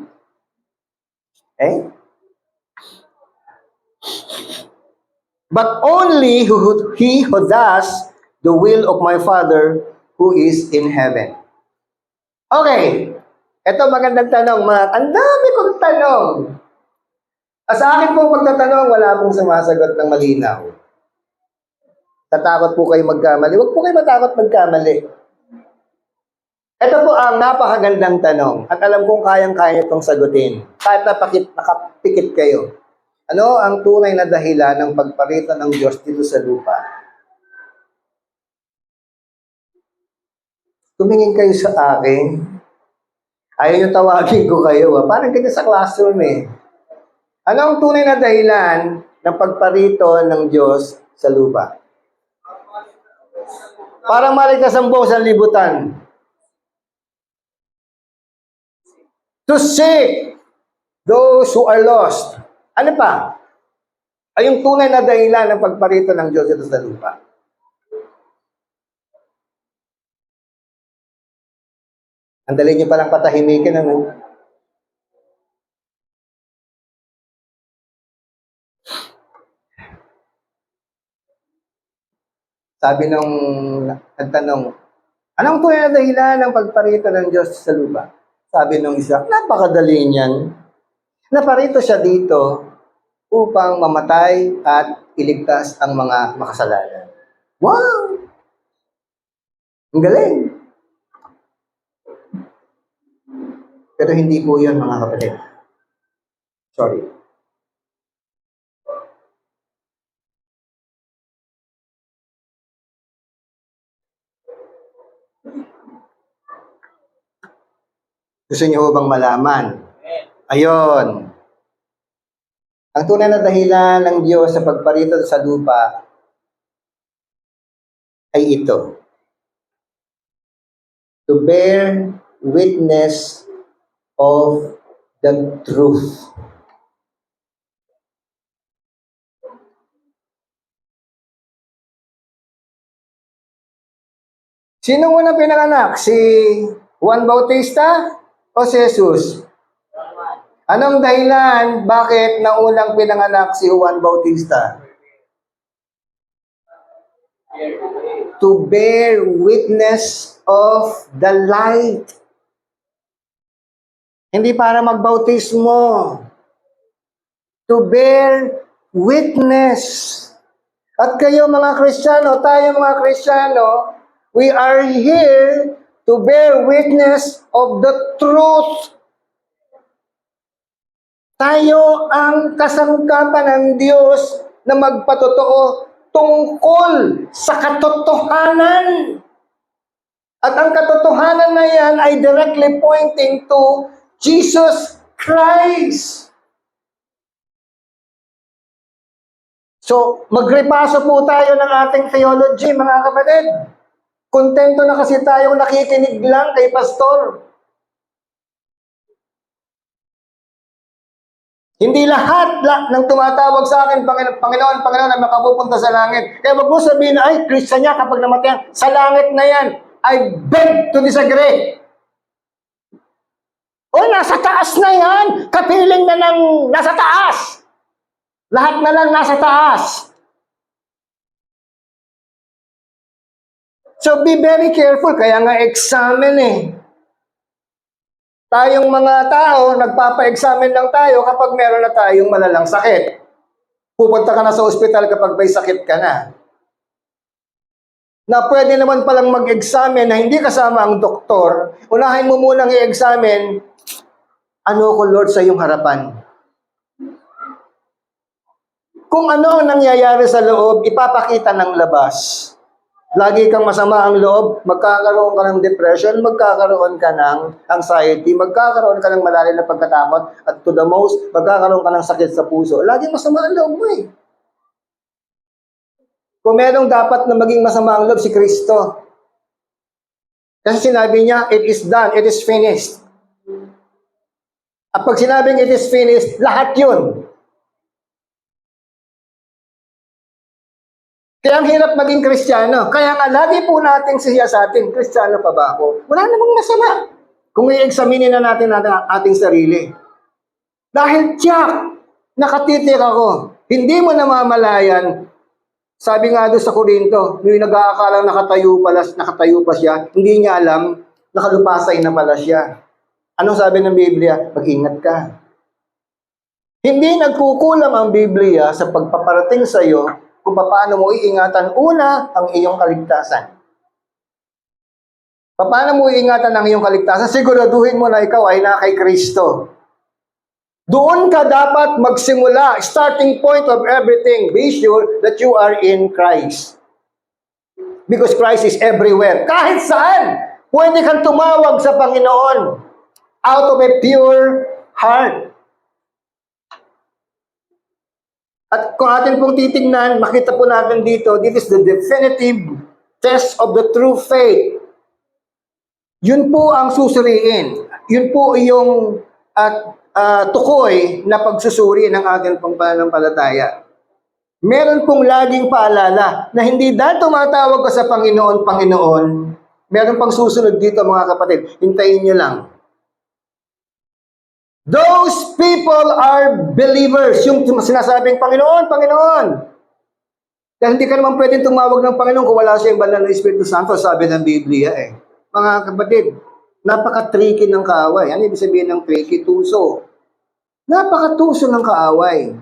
Okay? But only he who does the will of my Father who is in heaven. Okay. Ito magandang tanong, ang dami kong tanong. Sa akin pong pagtatanong, wala pong sumasagot ng malinaw. Tatakot po kayo magkamali. Huwag po kayo matakot magkamali. Ito po ang napakagandang tanong. At alam kong kayang-kaya itong sagutin. Kahit nakapikit kayo. Ano ang tunay na dahilan ng pagpalitan ng Diyos dito sa lupa? Tumingin kayo sa akin. Ayaw yung tawagin ko kayo. Parang ganyan sa classroom eh. Ano ang tunay na dahilan ng pagparito ng Diyos sa lupa? Parang maligtas ang buong sanlibutan. To seek those who are lost. Ano pa? Ay yung tunay na dahilan ng pagparito ng Diyos dito sa lupa. Ang dali niyo palang patahimikin, ano? Sabi nung nagtanong, anong tunay na dahilan ng pagparito ng Diyos sa lupa? Sabi nung isa, napakadali niyan. Naparito siya dito upang mamatay at iligtas ang mga makasalanan. Wow! Ang galing! Pero hindi po yun, mga kapatid. Sorry. Gusto niyo bang malaman? Ayon. Ang tunay na dahilan ng Diyos sa pagparito sa lupa ay ito. To bear witness of the truth. Sino unang pinanganak? Si Juan Bautista o si Jesus? Anong dahilan bakit naunang pinanganak si Juan Bautista? To bear witness of the light. Hindi para magbautismo. to bear witness. At kayo mga Kristiyano, tayo mga Kristiyano, we are here to bear witness of the truth. Tayo ang kasangkapan ng Diyos na magpatotoo tungkol sa katotohanan. At ang katotohanan na yan ay directly pointing to Jesus Christ. So, magrepaso po tayo ng ating theology, mga kapatid. Kontento na kasi tayong nakikinig lang kay pastor. Hindi lahat ng tumatawag sa akin, Panginoon, na makapupunta sa langit. Kaya wag mo sabihin na, ay, Christian niya kapag namatayan, sa langit na yan. I beg to disagree. O, nasa taas na yan. Kapiling na ng nasa taas. Lahat na lang nasa taas. So, be very careful. Kaya nga examine eh. Tayong mga tao, nagpapa-examine lang tayo kapag meron na tayong malalang sakit. Pupunta ka na sa ospital kapag may sakit ka na. Na pwede naman palang mag-examine na hindi kasama ang doktor. Unahin mo munang i-examine, ano ko Lord sa iyong harapan? Kung ano ang nangyayari sa loob, ipapakita ng labas. Lagi kang masama ang loob, magkakaroon ka ng depression, magkakaroon ka ng anxiety, magkakaroon ka ng malalim na pagkatakot, at to the most, magkakaroon ka ng sakit sa puso. Lagi masama ang loob mo eh. Kung merong dapat na maging masama ang loob, si Kristo. Kasi sinabi niya, it is done, it is finished. At pag sinabing it is finished, lahat yun. Kaya ang hirap maging Kristiyano. Kaya nga, lagi po natin siya sa atin, Kristiyano pa ba ako? Wala namang masama. Kung i-examine na natin ating sarili. Dahil tiyak, nakatitik ako. Hindi mo namamalayan. Sabi nga doon sa Korinto, yung nag-aakalang nakatayo pa siya, hindi niya alam, nakalupasay na pala siya. Anong sabi ng Biblia? Mag-ingat ka. Hindi nagkukulam ang Biblia sa pagpaparating sa iyo kung paano mo iingatan una ang iyong kaligtasan. Paano mo iingatan ang iyong kaligtasan? Siguraduhin mo na ikaw ay na kay Kristo. Doon ka dapat magsimula. Starting point of everything. Be sure that you are in Christ. Because Christ is everywhere. Kahit saan, pwede kang tumawag sa Panginoon out of a pure heart. At kung atin pong titignan, makita po natin dito, this is the definitive test of the true faith. Yun po ang susuriin. Yun po yung tukoy na pagsusuri ng ating pong pananampalataya. Meron pong laging paalala na hindi dahil tumatawag ka sa Panginoon, meron pang susunod dito mga kapatid. Hintayin nyo lang. Those people are believers. Yung sinasabing, Panginoon. Dahil hindi ka naman pwedeng tumawag ng Panginoon kung wala siya yung banal na Espiritu Santo, sabi ng Biblia eh. Mga kapatid, napaka-tricky ng kaaway. Ano ibig sabihin ng tricky? Tuso. Napaka-tuso ng kaaway.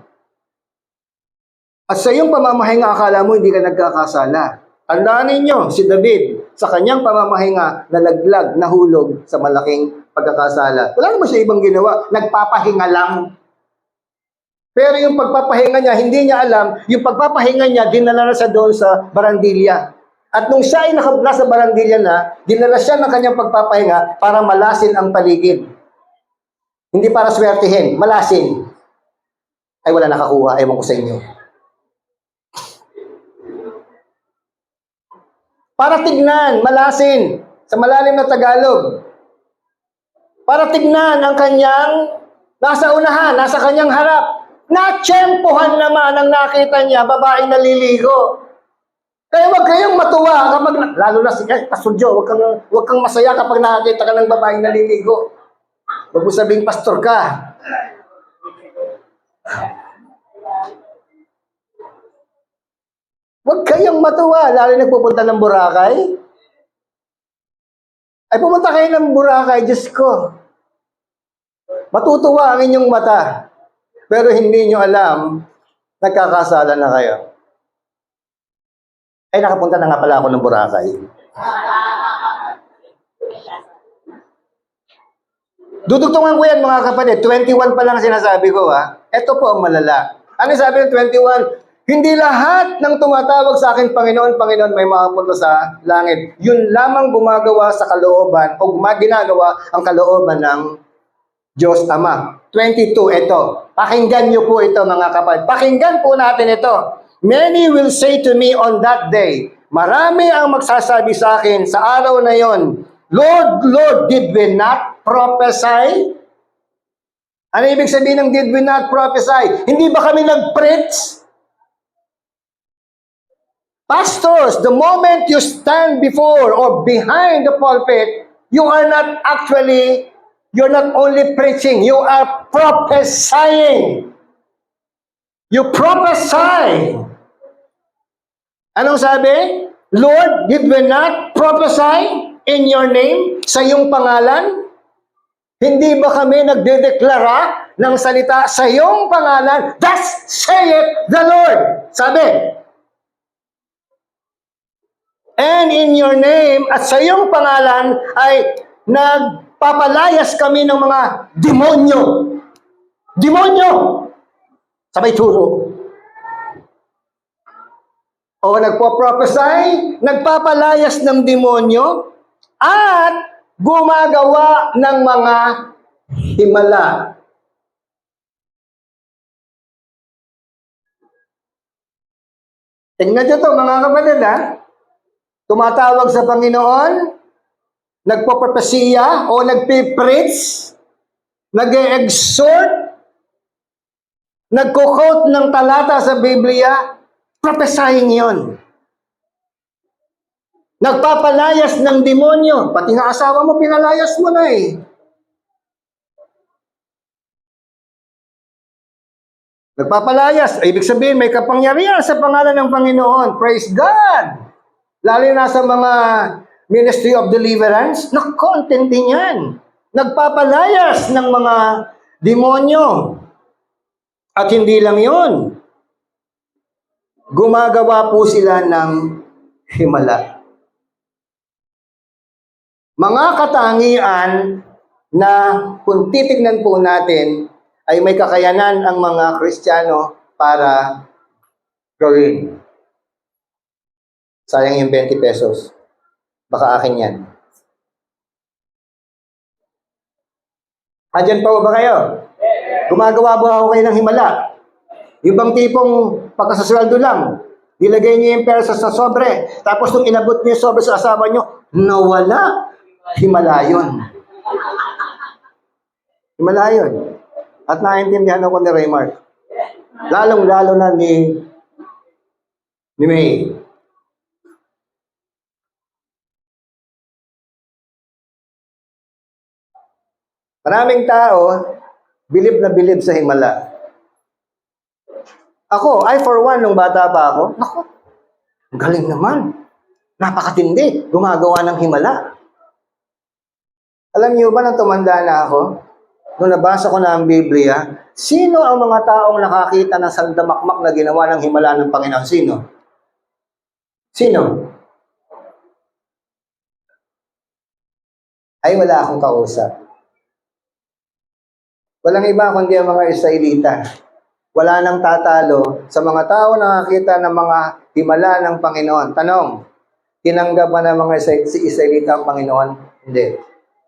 At sa iyong pamamahinga, akala mo hindi ka nagkakasala. Tandaan ninyo, si David, sa kanyang pamamahinga, nalaglag, nahulog sa malaking pagkakasala. Wala naman siya ibang ginawa. Nagpapahinga lang. Pero yung pagpapahinga niya, hindi niya alam, yung pagpapahinga niya, dinala na siya doon sa barandilya. At nung siya ay nasa barandilya na, dinala siya ng kanyang pagpapahinga para malasin ang paligid. Hindi para swertihin, malasin. Ay, wala nakakuha. Ewan ko sa inyo. Para tignan, malasin. Sa malalim na Tagalog. Para tignan ang kanyang nasa unahan, nasa kanyang harap. Natsyempohan naman ang nakita niya, babaeng naliligo. Kaya wag kayong matuwa kapag, lalo na si Pastor Joe, wag kang masaya kapag nakakita ka ng babaeng naliligo. Wag mo sabing pastor ka. Wag kayong matuwa, lalo na pupunta ng Boracay. Ay pumunta kayo ng Boracay, Diyos ko. Matutuwa ang inyong mata. Pero hindi nyo alam, nagkakasala na kayo. Ay, nakapunta na nga pala ako ng Boracay. Dudugtungan ko yan mga kapatid. 21 pa lang sinasabi ko ha. Ito po ang malala. Ano sabi ng 21? Hindi lahat ng tumatawag sa akin, Panginoon, Panginoon, may makapunta sa langit. Yun lamang gumagawa sa kalooban o ginagawa ang kalooban ng Diyos Ama. 22, ito. Pakinggan niyo po ito mga kapatid. Pakinggan po natin ito. Many will say to me on that day, marami ang magsasabi sa akin sa araw na yon, Lord, Lord, did we not prophesy? Ano ibig sabihin ng did we not prophesy? Hindi ba kami nag-preach? Pastors, the moment you stand before or behind the pulpit, you are not actually, you're not only preaching, you are prophesying. You prophesy. Anong sabi? Lord, did we not prophesy in your name? Sa iyong pangalan? Hindi ba kami nagdedeklara ng salita sa iyong pangalan? Thus saith the Lord. Sabi, and in your name, at sa iyong pangalan, ay nagpapalayas kami ng mga demonyo. Demonyo! Sabay turo. O nagpo-prophesy, nagpapalayas ng demonyo, at gumagawa ng mga himala. Tingnan nyo ito mga kapatid ha. Tumatawag sa Panginoon, nagpo-propesiya o nagpipreach, nag-e-exhort, nagko-quote ng talata sa Biblia, prophesying yon. Nagpapalayas ng demonyo, pati nga asawa mo, pinalayas mo na eh. Nagpapalayas, ibig sabihin may kapangyarihan sa pangalan ng Panginoon. Praise God! Lalo na sa mga Ministry of Deliverance, nakontent din yan. Nagpapalayas ng mga demonyo. At hindi lang yun. Gumagawa po sila ng himala. Mga katangian na kung titignan po natin ay may kakayanan ang mga Kristiyano para gawin. Sayang yung 20 pesos. Baka akin yan. Andyan pa ba kayo? Gumagawa ba ako kayo ng himala? Yung bang tipong pagkasasweldo lang, nilagay niyo yung pera sa sobre, tapos nung inabot niyo yung sobre sa asawa niyo, nawala. Himala yun. Himala yun. At naintindihan ako ni Raymar. Lalong-lalo na ni May. Maraming tao, bilib na bilib sa himala. Ako, I for one, nung bata pa ako, naku, ang galing naman. Napakatindi, gumagawa ng himala. Alam niyo ba nang tumanda na ako, nung nabasa ko na ang Biblia, sino ang mga taong nakakita ng sandamakmak na ginawa ng himala ng Panginoon? Sino? Sino? Ay, wala akong kausap. Walang iba kundi ang mga Israelita. Wala nang tatalo sa mga tao na nakakita ng mga himala ng Panginoon. Tanong, tinanggap ba ng mga Israelita ang Panginoon? Hindi.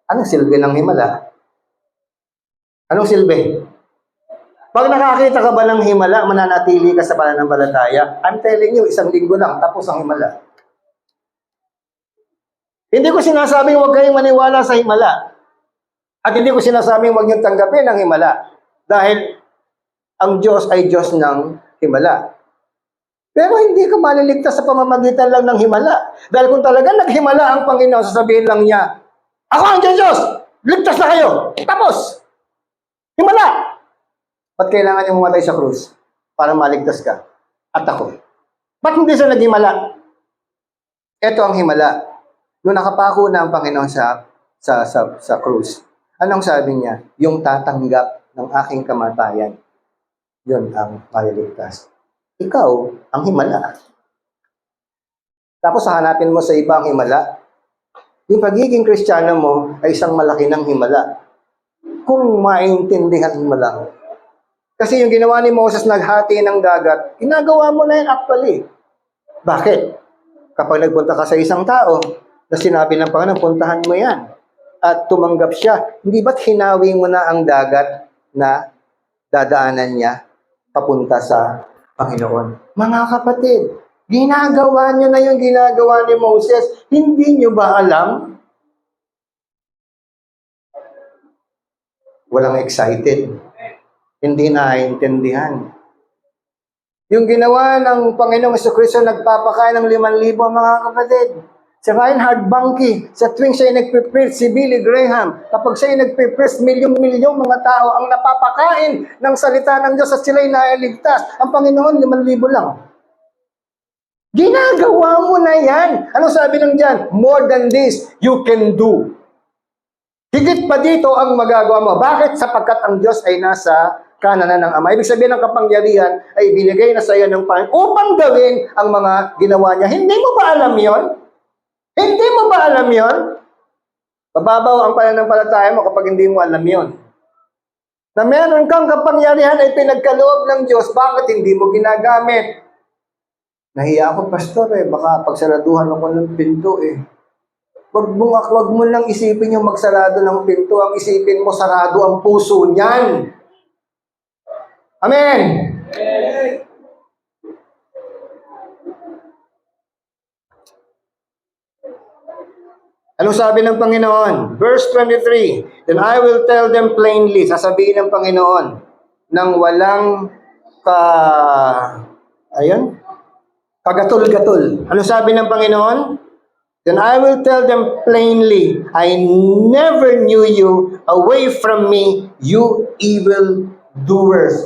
Anong silbi ng himala? Anong silbi? Pag nakakita ka ba ng himala, mananatili ka sa pananampalataya? I'm telling you, 1 linggo lang, tapos ang himala. Hindi ko sinasabing huwag kayong maniwala sa himala. At hindi ko sinasabing huwag niyong tanggapin ang himala. Dahil ang Diyos ay Diyos ng himala. Pero hindi ka maliligtas sa pamamagitan lang ng himala. Dahil kung talaga naghimala ang Panginoon, sasabihin lang niya, ako ang Diyos! Ligtas na kayo! Tapos! Himala! Ba't kailangan niyo mamatay sa krus? Para maligtas ka. At ako. Ba't hindi siya naghimala? Ito ang himala. Nung nakapako na ang Panginoon sa krus, anong sabi niya? Yung tatanggap ng aking kamatayan. yun ang maliligtas. Ikaw, ang himala. Tapos hahanapin mo sa iba ang himala. Yung pagiging Kristiyano mo ay isang malaki ng himala. Kung maintindihan mo lang. Kasi yung ginawa ni Moses, naghati ng dagat, ginagawa mo na yan actually. Bakit? Kapag nagpunta ka sa isang tao, na sinabi ng Panginoon, puntahan mo yan. At tumanggap siya, hindi ba't hinawi mo na ang dagat na dadaanan niya papunta sa Panginoon? Mga kapatid, ginagawa niyo na yung ginagawa ni Moses. Hindi niyo ba alam? Walang excited. Hindi naiintindihan. Yung ginawa ng Panginoong Jesucristo, nagpapakain ng 5,000 mga kapatid. Si Reinhard Bonnke, sa tuwing siya nagpipreach, si Billy Graham, kapag siya nagpipreach, milyong-milyong mga tao ang napapakain ng salita ng Diyos at sila'y nailigtas. Ang Panginoon, 5,000 lang. Ginagawa mo na yan. Ano sabi ng diyan? More than this, you can do. Higit pa dito ang magagawa mo. Bakit? Sapagkat ang Diyos ay nasa kanan ng Ama. Ibig sabihin ng kapangyarihan ay binigay na sa iyo ng Panginoon upang gawin ang mga ginawa niya. Hindi mo ba alam yon? Hindi mo ba alam yon? Bababaw ang pananampalataya mo kapag hindi mo alam yon. Na meron kang kapangyarihan ay pinagkaloob ng Diyos, bakit hindi mo ginagamit? Nahiya ako, pastor baka pagsaraduhan ako ng pinto Wag mo lang isipin yung magsarado ng pinto, ang isipin mo sarado ang puso niyan. Amen! Amen. Ano sabi ng Panginoon? Verse 23, Then I will tell them plainly, sasabihin ng Panginoon, nang walang kagatol-gatol. Ano sabi ng Panginoon? Then I will tell them plainly, I never knew you, away from me, you evil doers.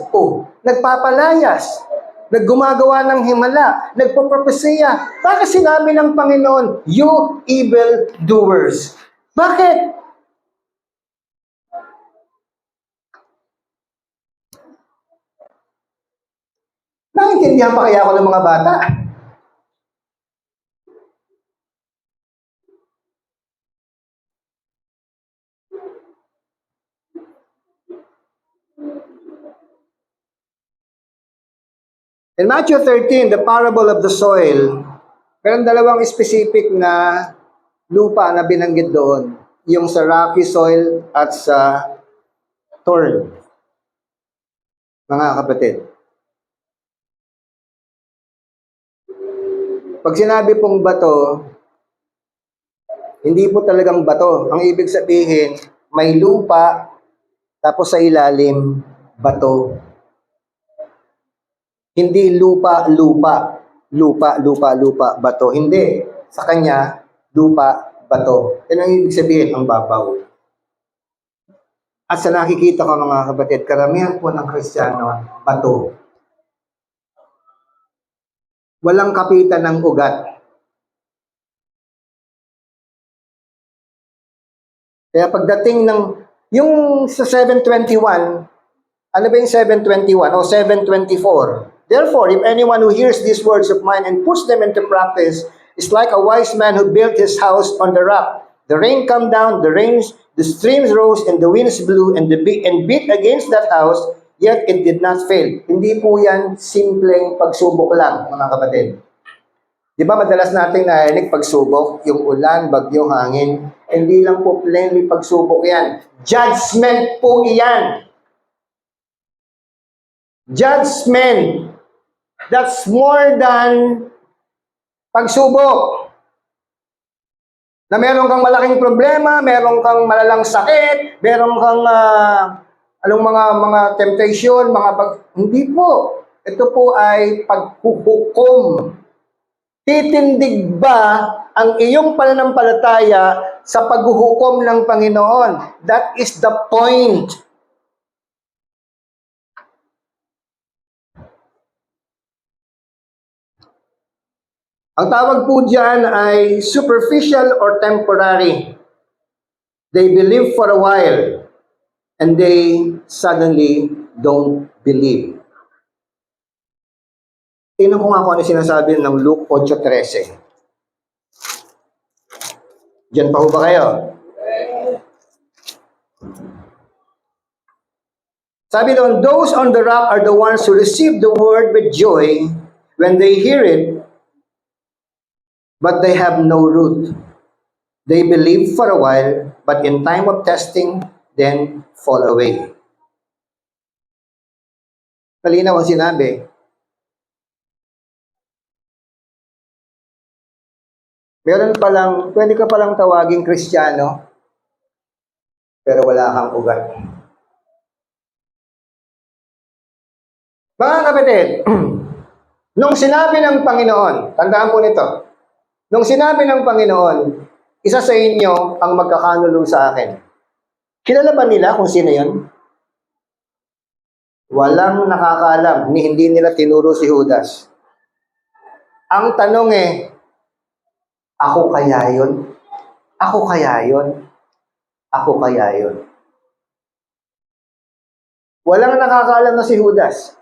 Nagpapalayas. Naggumagawa ng himala, nagpapropesya. Bakit sinabi ng Panginoon, you evil doers? Bakit? Naintindihan pa kaya ako ng mga bata? In Matthew 13, the parable of the soil, meron dalawang specific na lupa na binanggit doon. Yung sa rocky soil at sa thorn. Mga kapatid. Pag sinabi pong bato, hindi po talagang bato. Ang ibig sabihin, may lupa, tapos sa ilalim, bato. Hindi lupa, bato. Hindi. Sa kanya, lupa, bato. Yan ang ibig sabihin, ang babaw. At sa nakikita ko mga kapatid, karamihan po ng Kristiyano, bato. Walang kapitan ng ugat. Kaya pagdating ng, yung sa 7:21, ano ba yung 7:21 o 7:24? Therefore, if anyone who hears these words of mine and puts them into practice is like a wise man who built his house on the rock. The rain came down, the streams rose, and the winds blew and beat against that house, yet it did not fail. Hindi po yan simpleng pagsubok lang, mga kapatid. Di ba madalas nating narinig pagsubok, yung ulan, bagyo, hangin. Hindi lang po plainly pagsubok yan. Judgment po iyan. Judgment. That's more than pagsubok. Na meron kang malaking problema, meron kang malalang sakit, meron kang mga temptation, hindi po. Ito po ay paghuhukom. Titindig ba ang iyong pananampalataya sa paghuhukom ng Panginoon? That is the point. Ang tawag po dyan ay superficial or temporary. They believe for a while and they suddenly don't believe. Tingnan ko nga kung ano sinasabi ng Luke 8:13. Diyan pa ho ba kayo? Sabi doon, those on the rock are the ones who receive the word with joy when they hear it, but they have no root. They believe for a while, but in time of testing, then fall away. Malinaw ang sinabi. Meron palang, pwede ka palang tawaging Kristiyano, pero wala kang ugat. Mga kapatid, nung sinabi ng Panginoon, tandaan po nito, nung sinabi ng Panginoon, isa sa inyo ang magkakanulo sa akin. Kilala ba nila kung sino yun? Walang nakakaalam, ni hindi nila tinuro si Judas. Ang tanong ako kaya yun? Ako kaya yun? Ako kaya yun? Walang nakakaalam na si Judas.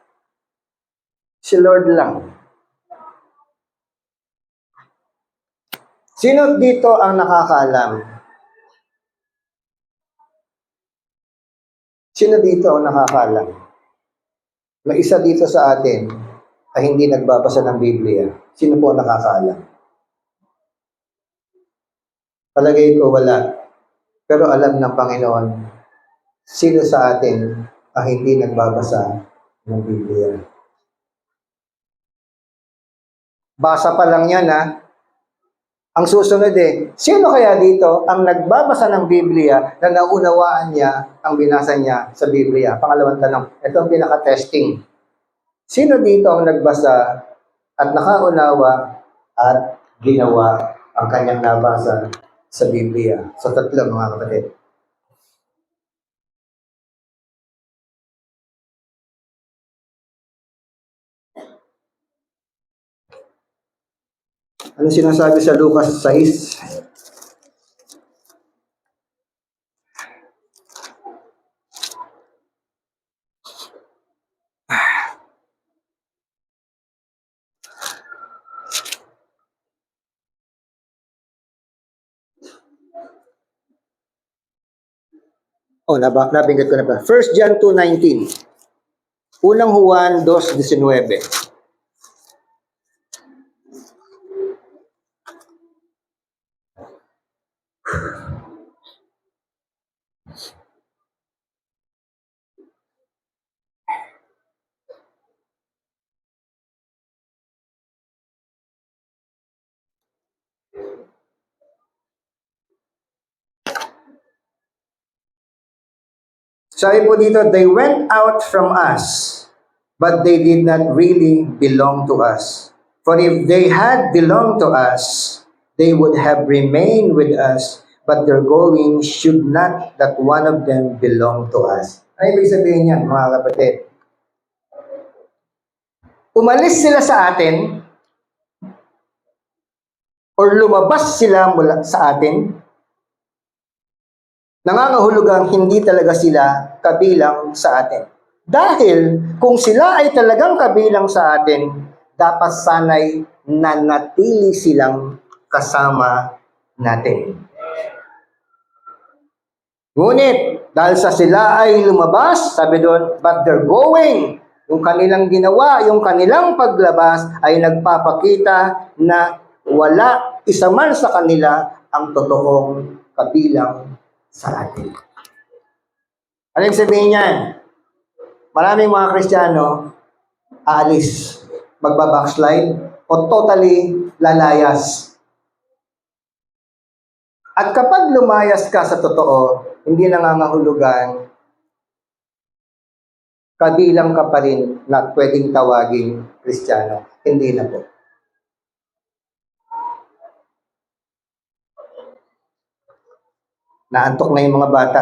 Si Lord lang. Sino dito ang nakakaalam? Sino dito ang nakakaalam? May isa dito sa atin ay hindi nagbabasa ng Biblia. Sino po ang nakakaalam? Palagay ko wala. Pero alam ng Panginoon, sino sa atin ang hindi nagbabasa ng Biblia. Basa pa lang yan Ang susunod sino kaya dito ang nagbabasa ng Biblia na naunawaan niya ang binasa niya sa Biblia? Pangalawang tanong, ito ang pinaka-testing. Sino dito ang nagbasa at nakaunawa at ginawa ang kanyang nabasa sa Biblia? So tatlo mga kapatid. Ano sinasabi sa Lucas 6? Nabinggit ko na pa. 1 John 2:19. Unang Juan 2:19. Sabi po dito, they went out from us, but they did not really belong to us. For if they had belonged to us, they would have remained with us, but their going should not that one of them belong to us. Ano ibig sabihin yan, mga kapatid? Umalis sila sa atin, or lumabas sila mula sa atin, nangangahulugang hindi talaga sila kabilang sa atin. Dahil kung sila ay talagang kabilang sa atin, dapat sana'y nanatili silang kasama natin. Ngunit, dahil sa sila ay lumabas, sabi doon, but they're going. Yung kanilang ginawa, yung kanilang paglabas ay nagpapakita na wala isa man sa kanila ang totoong kabilang sa atin. Ano yung sabihin niyan? Maraming mga Kristiyano, aalis, magbabackslide, o totally lalayas. At kapag lumayas ka sa totoo, hindi nangangahulugan, kabilang ka pa rin na pwedeng tawaging Kristiyano. Hindi na po. Naantok na yung mga bata.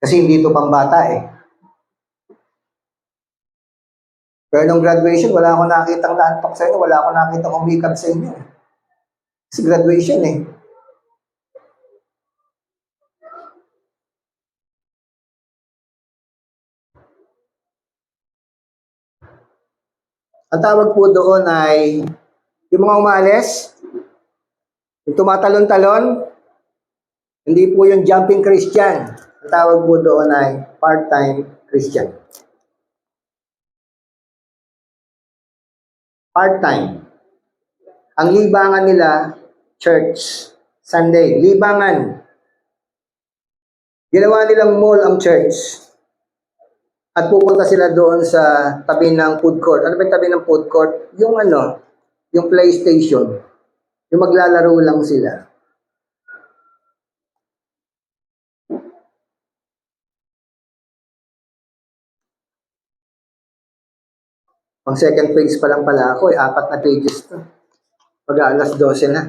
Kasi hindi ito pang bata Pero nung graduation, wala akong nakitang naantok sa inyo, wala akong nakitang umikab sa inyo. Kasi graduation Ang tawag po doon ay yung mga umalis, yung tumatalon-talon, hindi po yung jumping Christian. Ang tawag po doon ay part-time Christian. Part-time. Ang libangan nila, church, Sunday, libangan. Ginawa nilang mall ang church. At pupunta sila doon sa tabi ng food court. Ano ba yung tabi ng food court? Yung yung PlayStation. Yung maglalaro lang sila. Pang second page pa lang pala ako, 4 na pages to. Pag alas 12 na.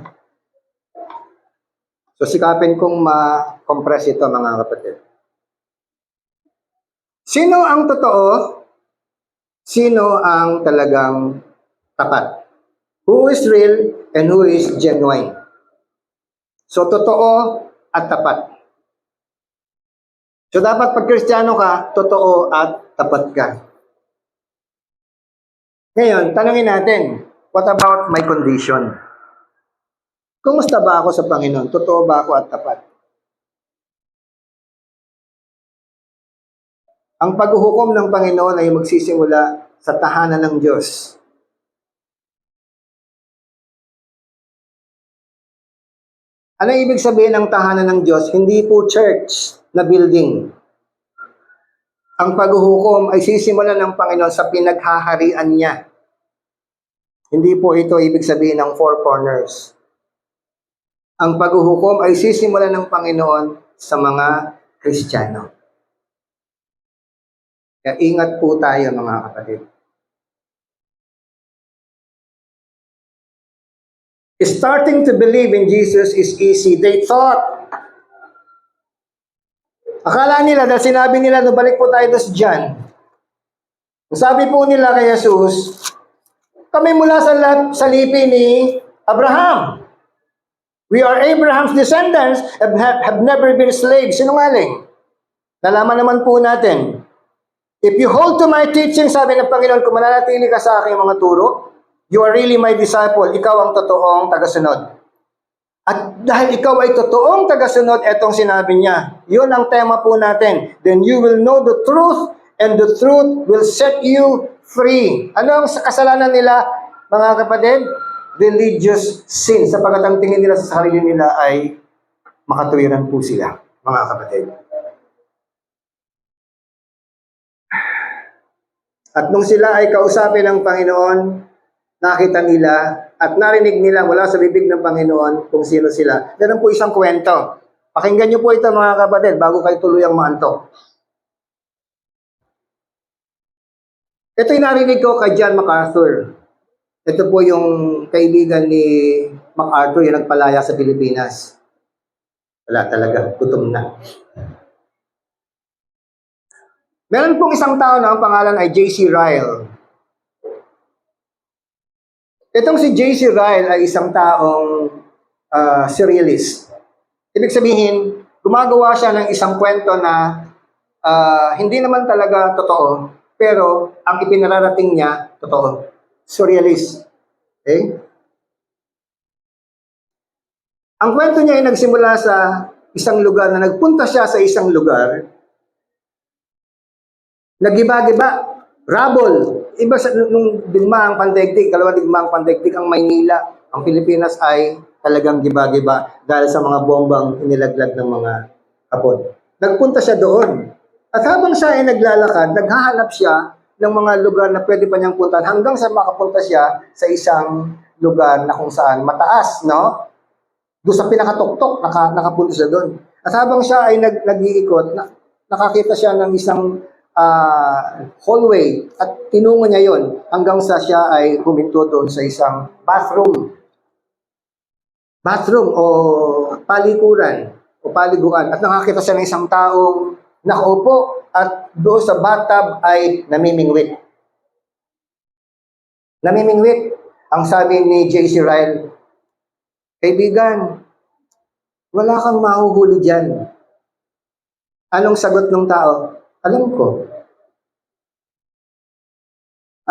So sikapin kong ma-compress ito, mga kapatid. Sino ang totoo? Sino ang talagang tapat? Who is real and who is genuine? So totoo at tapat. So dapat pag Kristiyano ka, totoo at tapat ka. Ngayon, tanungin natin, what about my condition? Kumusta ba ako sa Panginoon? Totoo ba ako at tapat? Ang paghuhukom ng Panginoon ay magsisimula sa tahanan ng Diyos. Ano ibig sabihin ng tahanan ng Diyos? Hindi po church na building. Ang paghuhukom ay sisimulan ng Panginoon sa pinaghaharian niya. Hindi po ito ibig sabihin ng four corners. Ang paghuhukom ay sisimulan ng Panginoon sa mga Kristiyano. Kaya ingat po tayo, mga kapatid. Starting to believe in Jesus is easy. They thought. Akala nila, dahil sinabi nila, balik po tayo sa John. Sabi po nila kay Jesus, kami mula sa lipi ni Abraham. We are Abraham's descendants, have never been slaves. Sinungaling. Nalaman naman po natin. If you hold to my teaching, sabi ng Panginoon, kung mananatili ka sa aking mga turo, you are really my disciple. Ikaw ang totoong tagasunod. At dahil ikaw ay totoong tagasunod, etong sinabi niya. Yun ang tema po natin. Then you will know the truth, and the truth will set you free. Ano ang kasalanan nila, mga kapatid? Religious sin. Sapagat ang tingin nila sa sarili nila ay makatuwiran po sila, mga kapatid. At nung sila ay kausapin ng Panginoon, nakita nila at narinig nila mula sa bibig ng Panginoon kung sino sila. Ganun po isang kwento. Pakinggan niyo po ito, mga kapatid, bago kayo tuluyang maantok. Ito yung narinig ko kay John MacArthur. Ito po yung kaibigan ni MacArthur, yung nagpalaya sa Pilipinas. Wala talaga, gutom na. Meron pong isang tao na ang pangalan ay J.C. Ryle. Itong si J.C. Ryle ay isang taong surrealist. Ibig sabihin, gumagawa siya ng isang kwento na hindi naman talaga totoo, pero ang ipinararating niya, totoo. Surrealist. Okay? Ang kwento niya ay nagsimula sa isang lugar na nagpunta siya sa isang lugar, nagiba-giba, rabol. Iba sa nung digmaang pandaigdig, kalawang digmaang pandaigdig ang Maynila, ang Pilipinas ay talagang giba-giba dahil sa mga bombang inilaglag ng mga Hapon. Nagpunta siya doon. At habang siya ay naglalakad, naghahanap siya ng mga lugar na pwede pa niyang puntahan hanggang sa makapunta siya sa isang lugar na kung saan mataas, no? Doon sa pinakatuktok, nakapunta siya doon. At habang siya ay nag-iikot, nakakita siya ng isang hallway at tinungo niya yon hanggang sa siya ay huminto doon sa isang bathroom o palikuran o paliguan at nakakita siya ng isang taong nakaupo at doon sa bathtub ay namimingwit. Ang sabi ni J.C. Ryle, kaibigan, wala kang mahuhuli dyan. Anong sagot ng tao? Alam ko.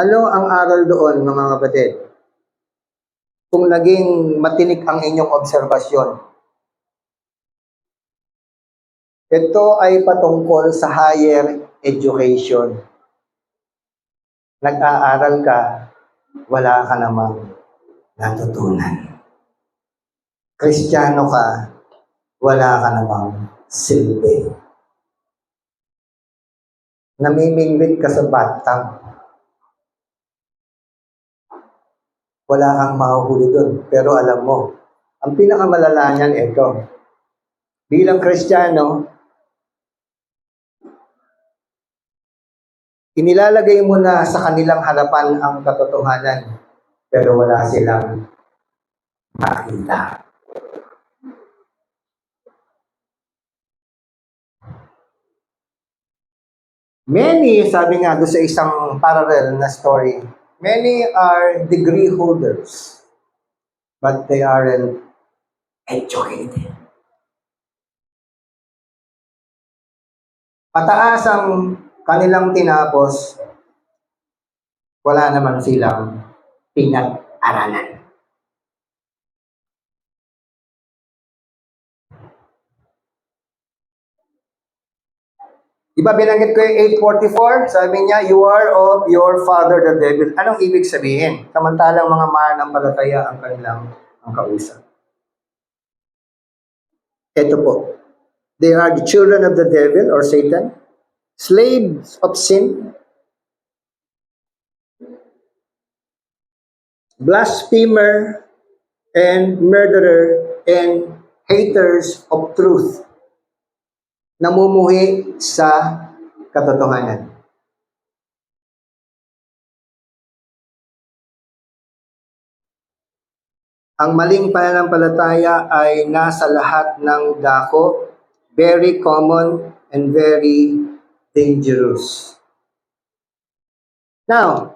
Ano ang aral doon, mga kapatid? Kung naging matinik ang inyong obserbasyon, ito ay patungkol sa higher education. Nag-aaral ka, wala ka namang natutunan. Kristiyano ka, wala ka namang silbi. Namimingwit ka sa bathtub. Wala kang mahuhuli doon. Pero alam mo, ang pinakamalala niyan ito. Bilang Kristiyano, inilalagay mo na sa kanilang harapan ang katotohanan, pero wala silang makita. Many, sabi nga doon sa isang parallel na story, many are degree holders, but they aren't educated. Pataas ang kanilang tinapos, wala naman silang pinag-aralan. Diba binanggit ko yung 8:44? Sabi niya, you are of your father the devil. Anong ibig sabihin? Samantalang mga mananampalataya ang kanilang ang kausap. Ito po. They are the children of the devil or Satan, slaves of sin, blasphemer, and murderer, and haters of truth. Namumuhi sa katotohanan. Ang maling pananampalataya ay nasa lahat ng dako, very common and very dangerous. Now,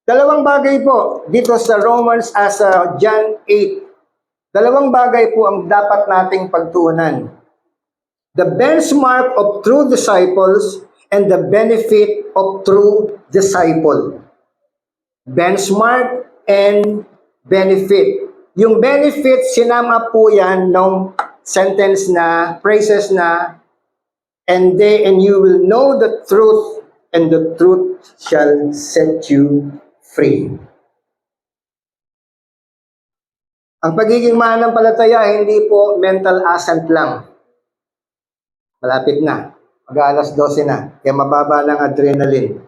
dalawang bagay po dito sa Romans sa John 8. Dalawang bagay po ang dapat nating pagtuunan. The benchmark of true disciples and the benefit of true disciple. Benchmark and benefit. Yung benefit, sinama po yan ng sentence na, phrases na, and you will know the truth, and the truth shall set you free. Ang pagiging mananampalataya, hindi po mental assent lang. Malapit na. Mag-aalas 12 na. Kaya mababa ng adrenaline.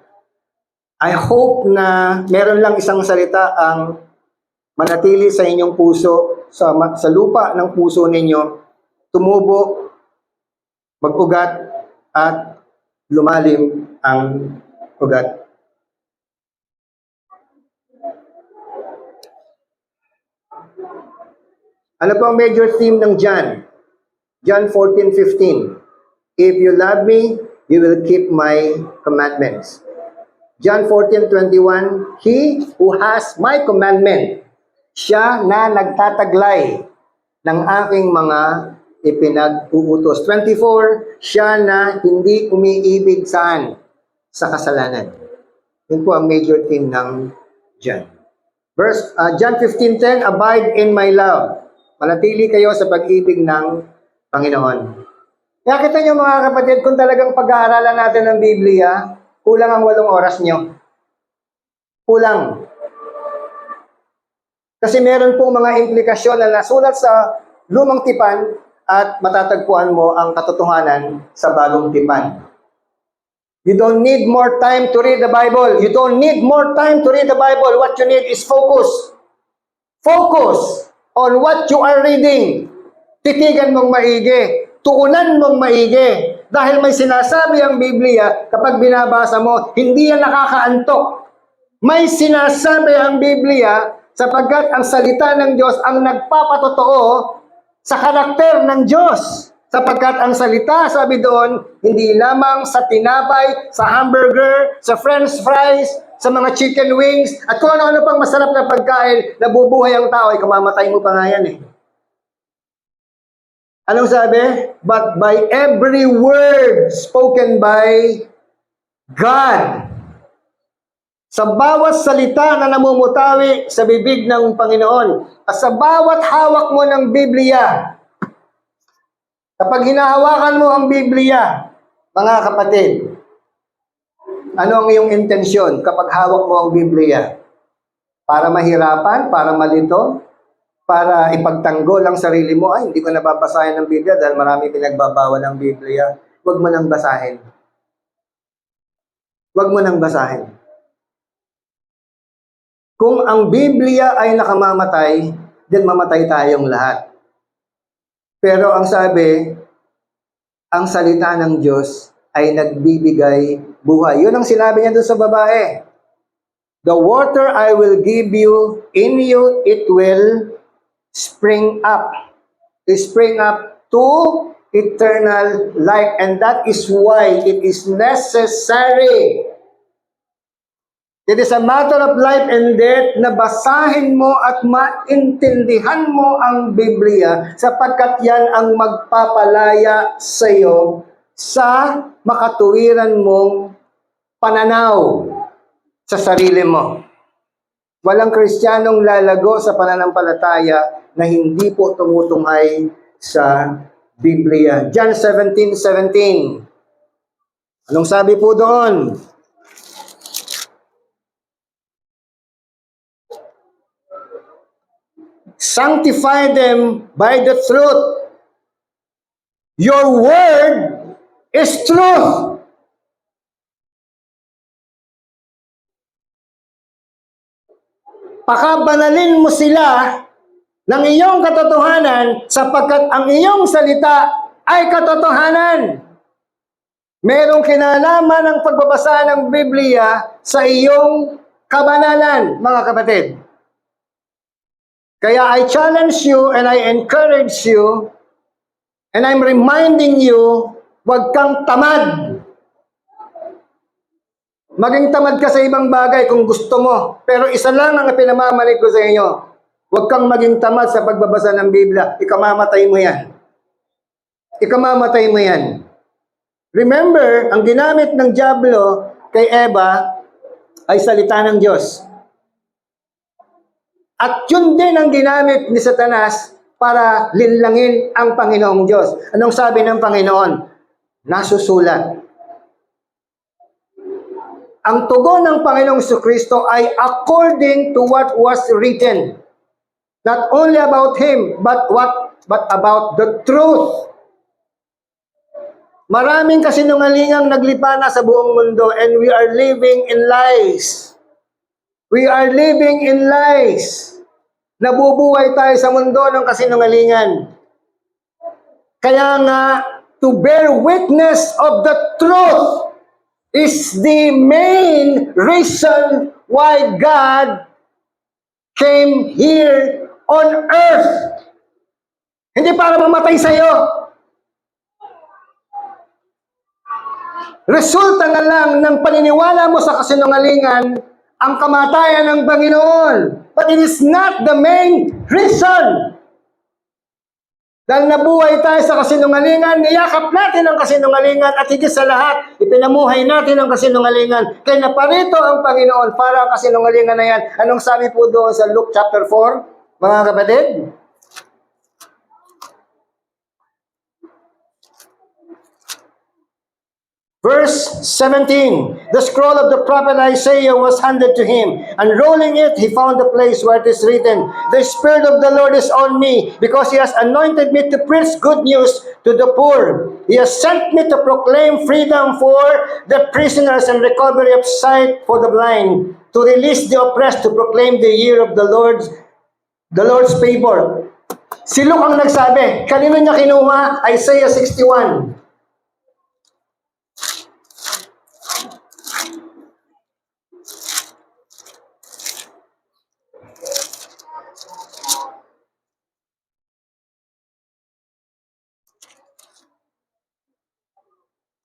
I hope na meron lang isang salita ang manatili sa inyong puso, sa lupa ng puso ninyo, tumubo, mag-ugat, at lumalim ang ugat. Ano po ang major theme ng John? John 14:15. If you love me, you will keep my commandments. John 14:21, he who has my commandment, siya na nagtataglay ng aking mga ipinag-uutos. 24, siya na hindi umiibig saan? Sa kasalanan. Yun po ang major theme ng John. John 15:10, abide in my love. Manatili kayo sa pag-ibig ng Panginoon. Kaya kita nyo mga kapatid, kung talagang pag-aaralan natin ng Biblia, kulang ang 8 oras nyo. Kulang. Kasi meron pong mga implikasyon na nasulat sa lumang tipan at matatagpuan mo ang katotohanan sa bagong tipan. You don't need more time to read the Bible. You don't need more time to read the Bible. What you need is focus. Focus on what you are reading. Titigan mong maigi. Tuunan mong maigi. Dahil may sinasabi ang Biblia, kapag binabasa mo, hindi yan nakakaantok. May sinasabi ang Biblia, sapagkat ang salita ng Diyos ang nagpapatotoo sa karakter ng Diyos. Sapagkat ang salita, sabi doon, hindi lamang sa tinapay, sa hamburger, sa french fries, sa mga chicken wings, at kung ano-ano pang masarap na pagkain, nabubuhay ang tao, ay kamamatay mo pa nga yan eh. Anong sabi? But by every word spoken by God. Sa bawat salita na namumutawi sa bibig ng Panginoon, at sa bawat hawak mo ng Biblia, kapag hinahawakan mo ang Biblia, mga kapatid, ano ang iyong intensyon kapag hawak mo ang Biblia? Para mahirapan? Para malito? Para ipagtanggol ang sarili mo? Ay, hindi ko nababasahin ng Biblia dahil marami pinagbabawal ng Biblia. Huwag mo nang basahin. Huwag mo nang basahin. Kung ang Biblia ay nakamamatay, then mamatay tayong lahat. Pero ang sabi, ang salita ng Diyos ay nagbibigay buhay. Yun ang sinabi niya doon sa babae. The water I will give you, in you it will spring up. Spring up to eternal life. And that is why it is necessary. It is a matter of life and death na basahin mo at maintindihan mo ang Biblia sapagkat yan ang magpapalaya sa iyo sa makatuwiran mong pananaw sa sarili mo. Walang Kristiyanong lalago sa pananampalataya na hindi po tumutunghay sa Biblia. John 17:17. Anong sabi po doon? Sanctify them by the truth. Your word is truth. Pakabanalin mo sila ng iyong katotohanan sapagkat ang iyong salita ay katotohanan. Merong kinalaman ang pagbabasa ng Biblia sa iyong kabanalan, mga kapatid. Kaya I challenge you and I encourage you and I'm reminding you, huwag kang tamad. Maging tamad ka sa ibang bagay kung gusto mo. Pero isa lang ang pinamamalig ko sa inyo. Huwag kang maging tamad sa pagbabasa ng Biblia. Ikamamatay mo yan. Ikamamatay mo yan. Remember, ang ginamit ng dyablo kay Eva ay salita ng Diyos. At yun din ang ginamit ni Satanas para linlangin ang Panginoong Diyos. Anong sabi ng Panginoon? Nasusulat. Ang tugon ng Panginoong Jesucristo ay according to what was written. Not only about Him, but about the truth. Maraming kasinungalingang naglipana sa buong mundo and we are living in lies. We are living in lies. Nabubuhay tayo sa mundo ng kasinungalingan. Kaya nga, to bear witness of the truth is the main reason why God came here on earth. Hindi para mamatay sa iyo. Resulta na lang ng paniniwala mo sa kasinungalingan ang kamatayan ng Panginoon. But it is not the main reason. Dahil nabuhay tayo sa kasinungalingan, niyakap natin ang kasinungalingan at higit sa lahat, ipinamuhay natin ang kasinungalingan. Kaya naparito ang Panginoon para ang kasinungalingan na yan. Anong sabi po doon sa Luke chapter 4, mga kapatid? Verse 17, the scroll of the prophet Isaiah was handed to him. Unrolling it, he found the place where it is written, the Spirit of the Lord is on me, because He has anointed me to preach good news to the poor. He has sent me to proclaim freedom for the prisoners and recovery of sight for the blind, to release the oppressed, to proclaim the year of the Lord's favor. Si Luke ang nagsabi. Kanino niya kinuha? Isaiah 61.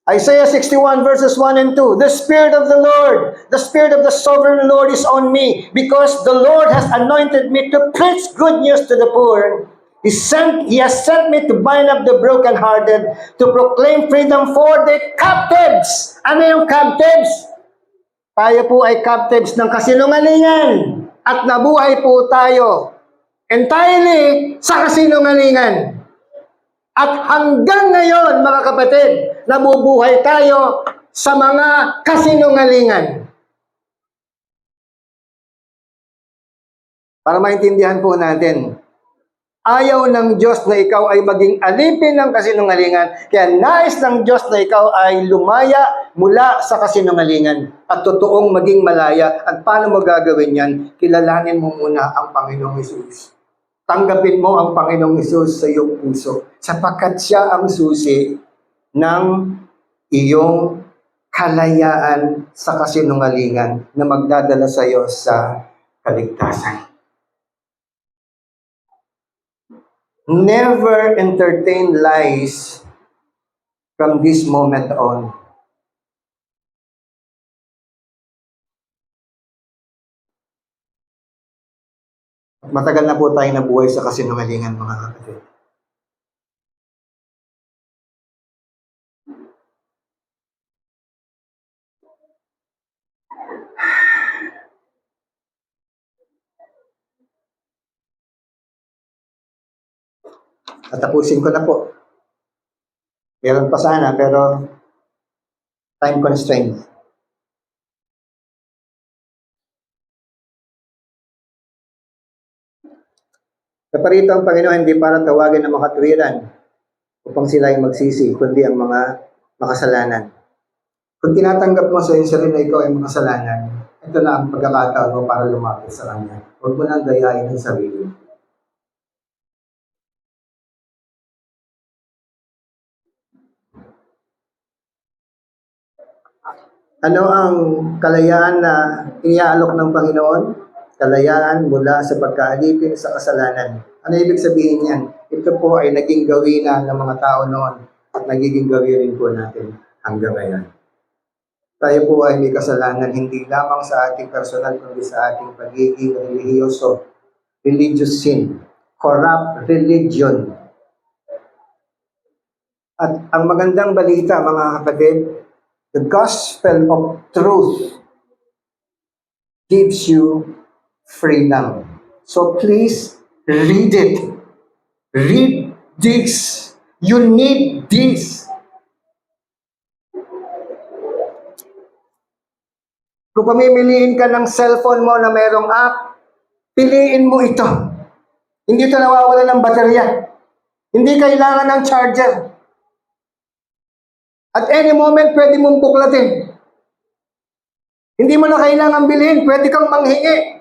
Isaiah 61 verses 1 and 2. The Spirit of the Lord, the Spirit of the Sovereign Lord is on me, because the Lord has anointed me to preach good news to the poor. He has sent me to bind up the brokenhearted, to proclaim freedom for the captives. Ano yung captives? Tayo po ay captives ng kasinungalingan at nabuhay po tayo entirely sa kasinungalingan. At hanggang ngayon, mga kapatid, nabubuhay tayo sa mga kasinungalingan. Para maintindihan po natin, ayaw ng Diyos na ikaw ay maging alipin ng kasinungalingan. Kaya nais ng Diyos na ikaw ay lumaya mula sa kasinungalingan at totoong maging malaya. At paano mo gagawin yan? Kilalanin mo muna ang Panginoong Hesus. Tanggapin mo ang Panginoong Hesus sa iyong puso sapagkat siya ang susi ng iyong kalayaan sa kasinungalingan na magdadala sa iyo sa kaligtasan. Never entertain lies from this moment on. Matagal na po tayo nabuhay sa kasinungalingan, mga kapatid. Tatapusin ko na po. Meron pa sana, pero time constraint. Naparito ang Panginoon hindi para tawagin ang mga katuwiran upang sila ay magsisi, kundi ang mga makasalanan. Kung tinatanggap mo sa iyong sarili na ikaw ay makasalanan, ito na ang pagkakataon mo para lumapit sa Kanya. Huwag mo nang gayahin ang sarili. Ano ang kalayaan na iniaalok ng Panginoon? Kalayaan mula sa pagkaalipin sa kasalanan. Ano ibig sabihin niyan? Ito po ay naging gawin na ng mga tao noon at nagiging gawin rin po natin hanggang ngayon. Tayo po ay may kasalanan hindi lamang sa ating personal kundi sa ating pagiging relihiyoso, religious sin, corrupt religion. At ang magandang balita, mga kapatid, the gospel of truth gives you freedom. So please read it. Read this. You need this. Kung pamimiliin ka ng cellphone mo na mayroong app, piliin mo ito. Hindi ito nawawala ng baterya. Hindi kailangan ng charger. At any moment, pwede mong buklatin. Hindi mo na kailangan bilhin, pwede kang manghingi.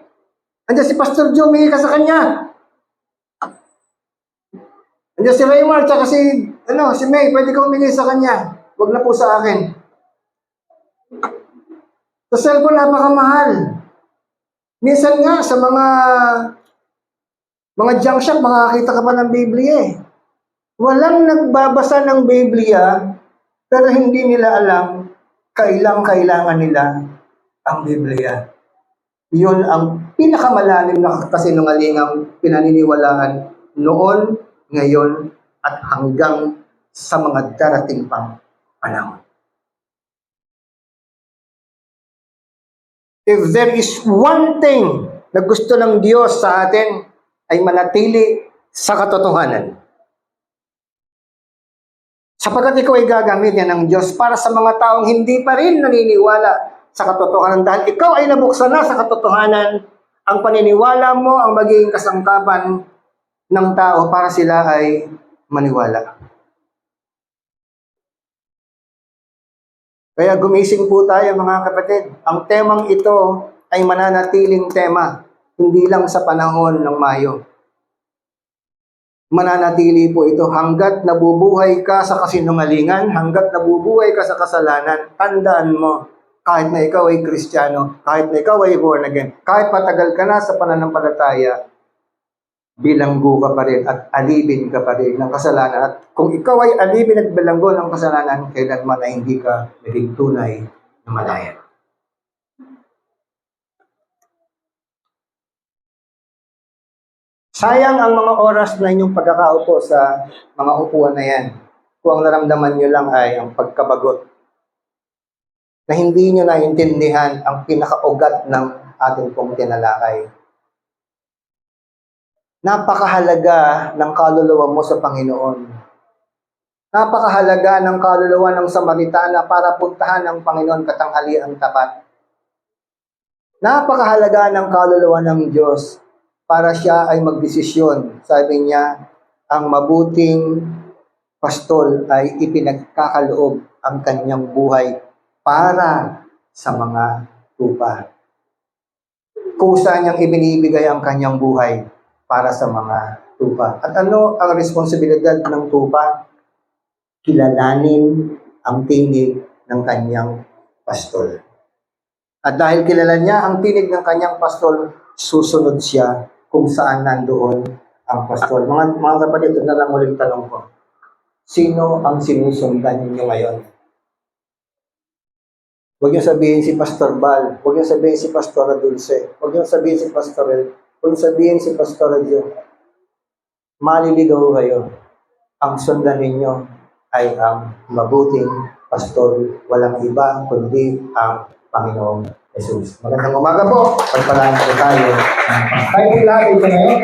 Andiyan si Pastor Joe, humingi ka sa kanya. Andiyan si Raymar, tsaka si May, pwede kang humingi sa kanya. Huwag na po sa akin. Sa cellphone, napakamahal. Minsan nga, sa mga junk shop, makakita ka pa ng Biblia eh. Walang nagbabasa ng Biblia, pero hindi nila alam kailangan nila ang Biblia. Yun ang pinakamalalim na kasinungalingang pinaniniwalaan noon, ngayon, at hanggang sa mga darating pang panahon. If there is one thing na gusto ng Diyos sa atin, ay manatili sa katotohanan. Sapagkat ikaw ay gagamitin ng Diyos para sa mga taong hindi pa rin naniniwala sa katotohanan. Dahil ikaw ay nabuksan na sa katotohanan, ang paniniwala mo ang magiging kasangkapan ng tao para sila ay maniwala. Kaya gumising po tayo, mga kapatid. Ang temang ito ay mananatiling tema, hindi lang sa panahon ng Mayo. Mananatili po ito hanggat nabubuhay ka sa kasinungalingan, hanggat nabubuhay ka sa kasalanan. Tandaan mo, kahit na ikaw ay Kristiyano, kahit na ikaw ay born again, kahit patagal ka na sa pananampalataya, bilanggo ka pa rin at alipin ka pa rin ng kasalanan. At kung ikaw ay alipin at bilanggo ng kasalanan, kailanman ay hindi ka naging tunay na malaya. Sayang ang mga oras na inyong pagkakaupo sa mga upuan na yan. Kung ang naramdaman nyo lang ay ang pagkabagot na hindi nyo naintindihan ang pinakaugat ng ating pong tinalakay. Napakahalaga ng kaluluwa mo sa Panginoon. Napakahalaga ng kaluluwa ng Samaritana para puntahan ng Panginoon katanghaliang tapat. Napakahalaga ng kaluluwa ng Diyos para siya ay magdesisyon. Sabi niya, ang mabuting pastol ay ipinagkakaloob ang kanyang buhay para sa mga tupa. Kusa niyang ibinibigay ang kanyang buhay para sa mga tupa. At ano ang responsibilidad ng tupa? Kilalanin ang tinig ng kanyang pastol. At dahil kilala niya ang tinig ng kanyang pastol, susunod siya kung saan nandoon ang pastol. Mga kapatid, na lang ulit tanong ko. Sino ang sinusundan ninyo ngayon? Huwag niyo sabihin si Pastor Bal. Huwag niyo sabihin si Pastor Dulce. Huwag niyo sabihin si Pastor El. Huwag niyo sabihin si Pastor Joe. Maliligaw kayo. Ang sundan ninyo ay ang mabuting pastor. Walang iba kundi ang Panginoong Jesus. Magandang umaga po. Pagpalaan po tayo. Tayo po lahat ito ngayon.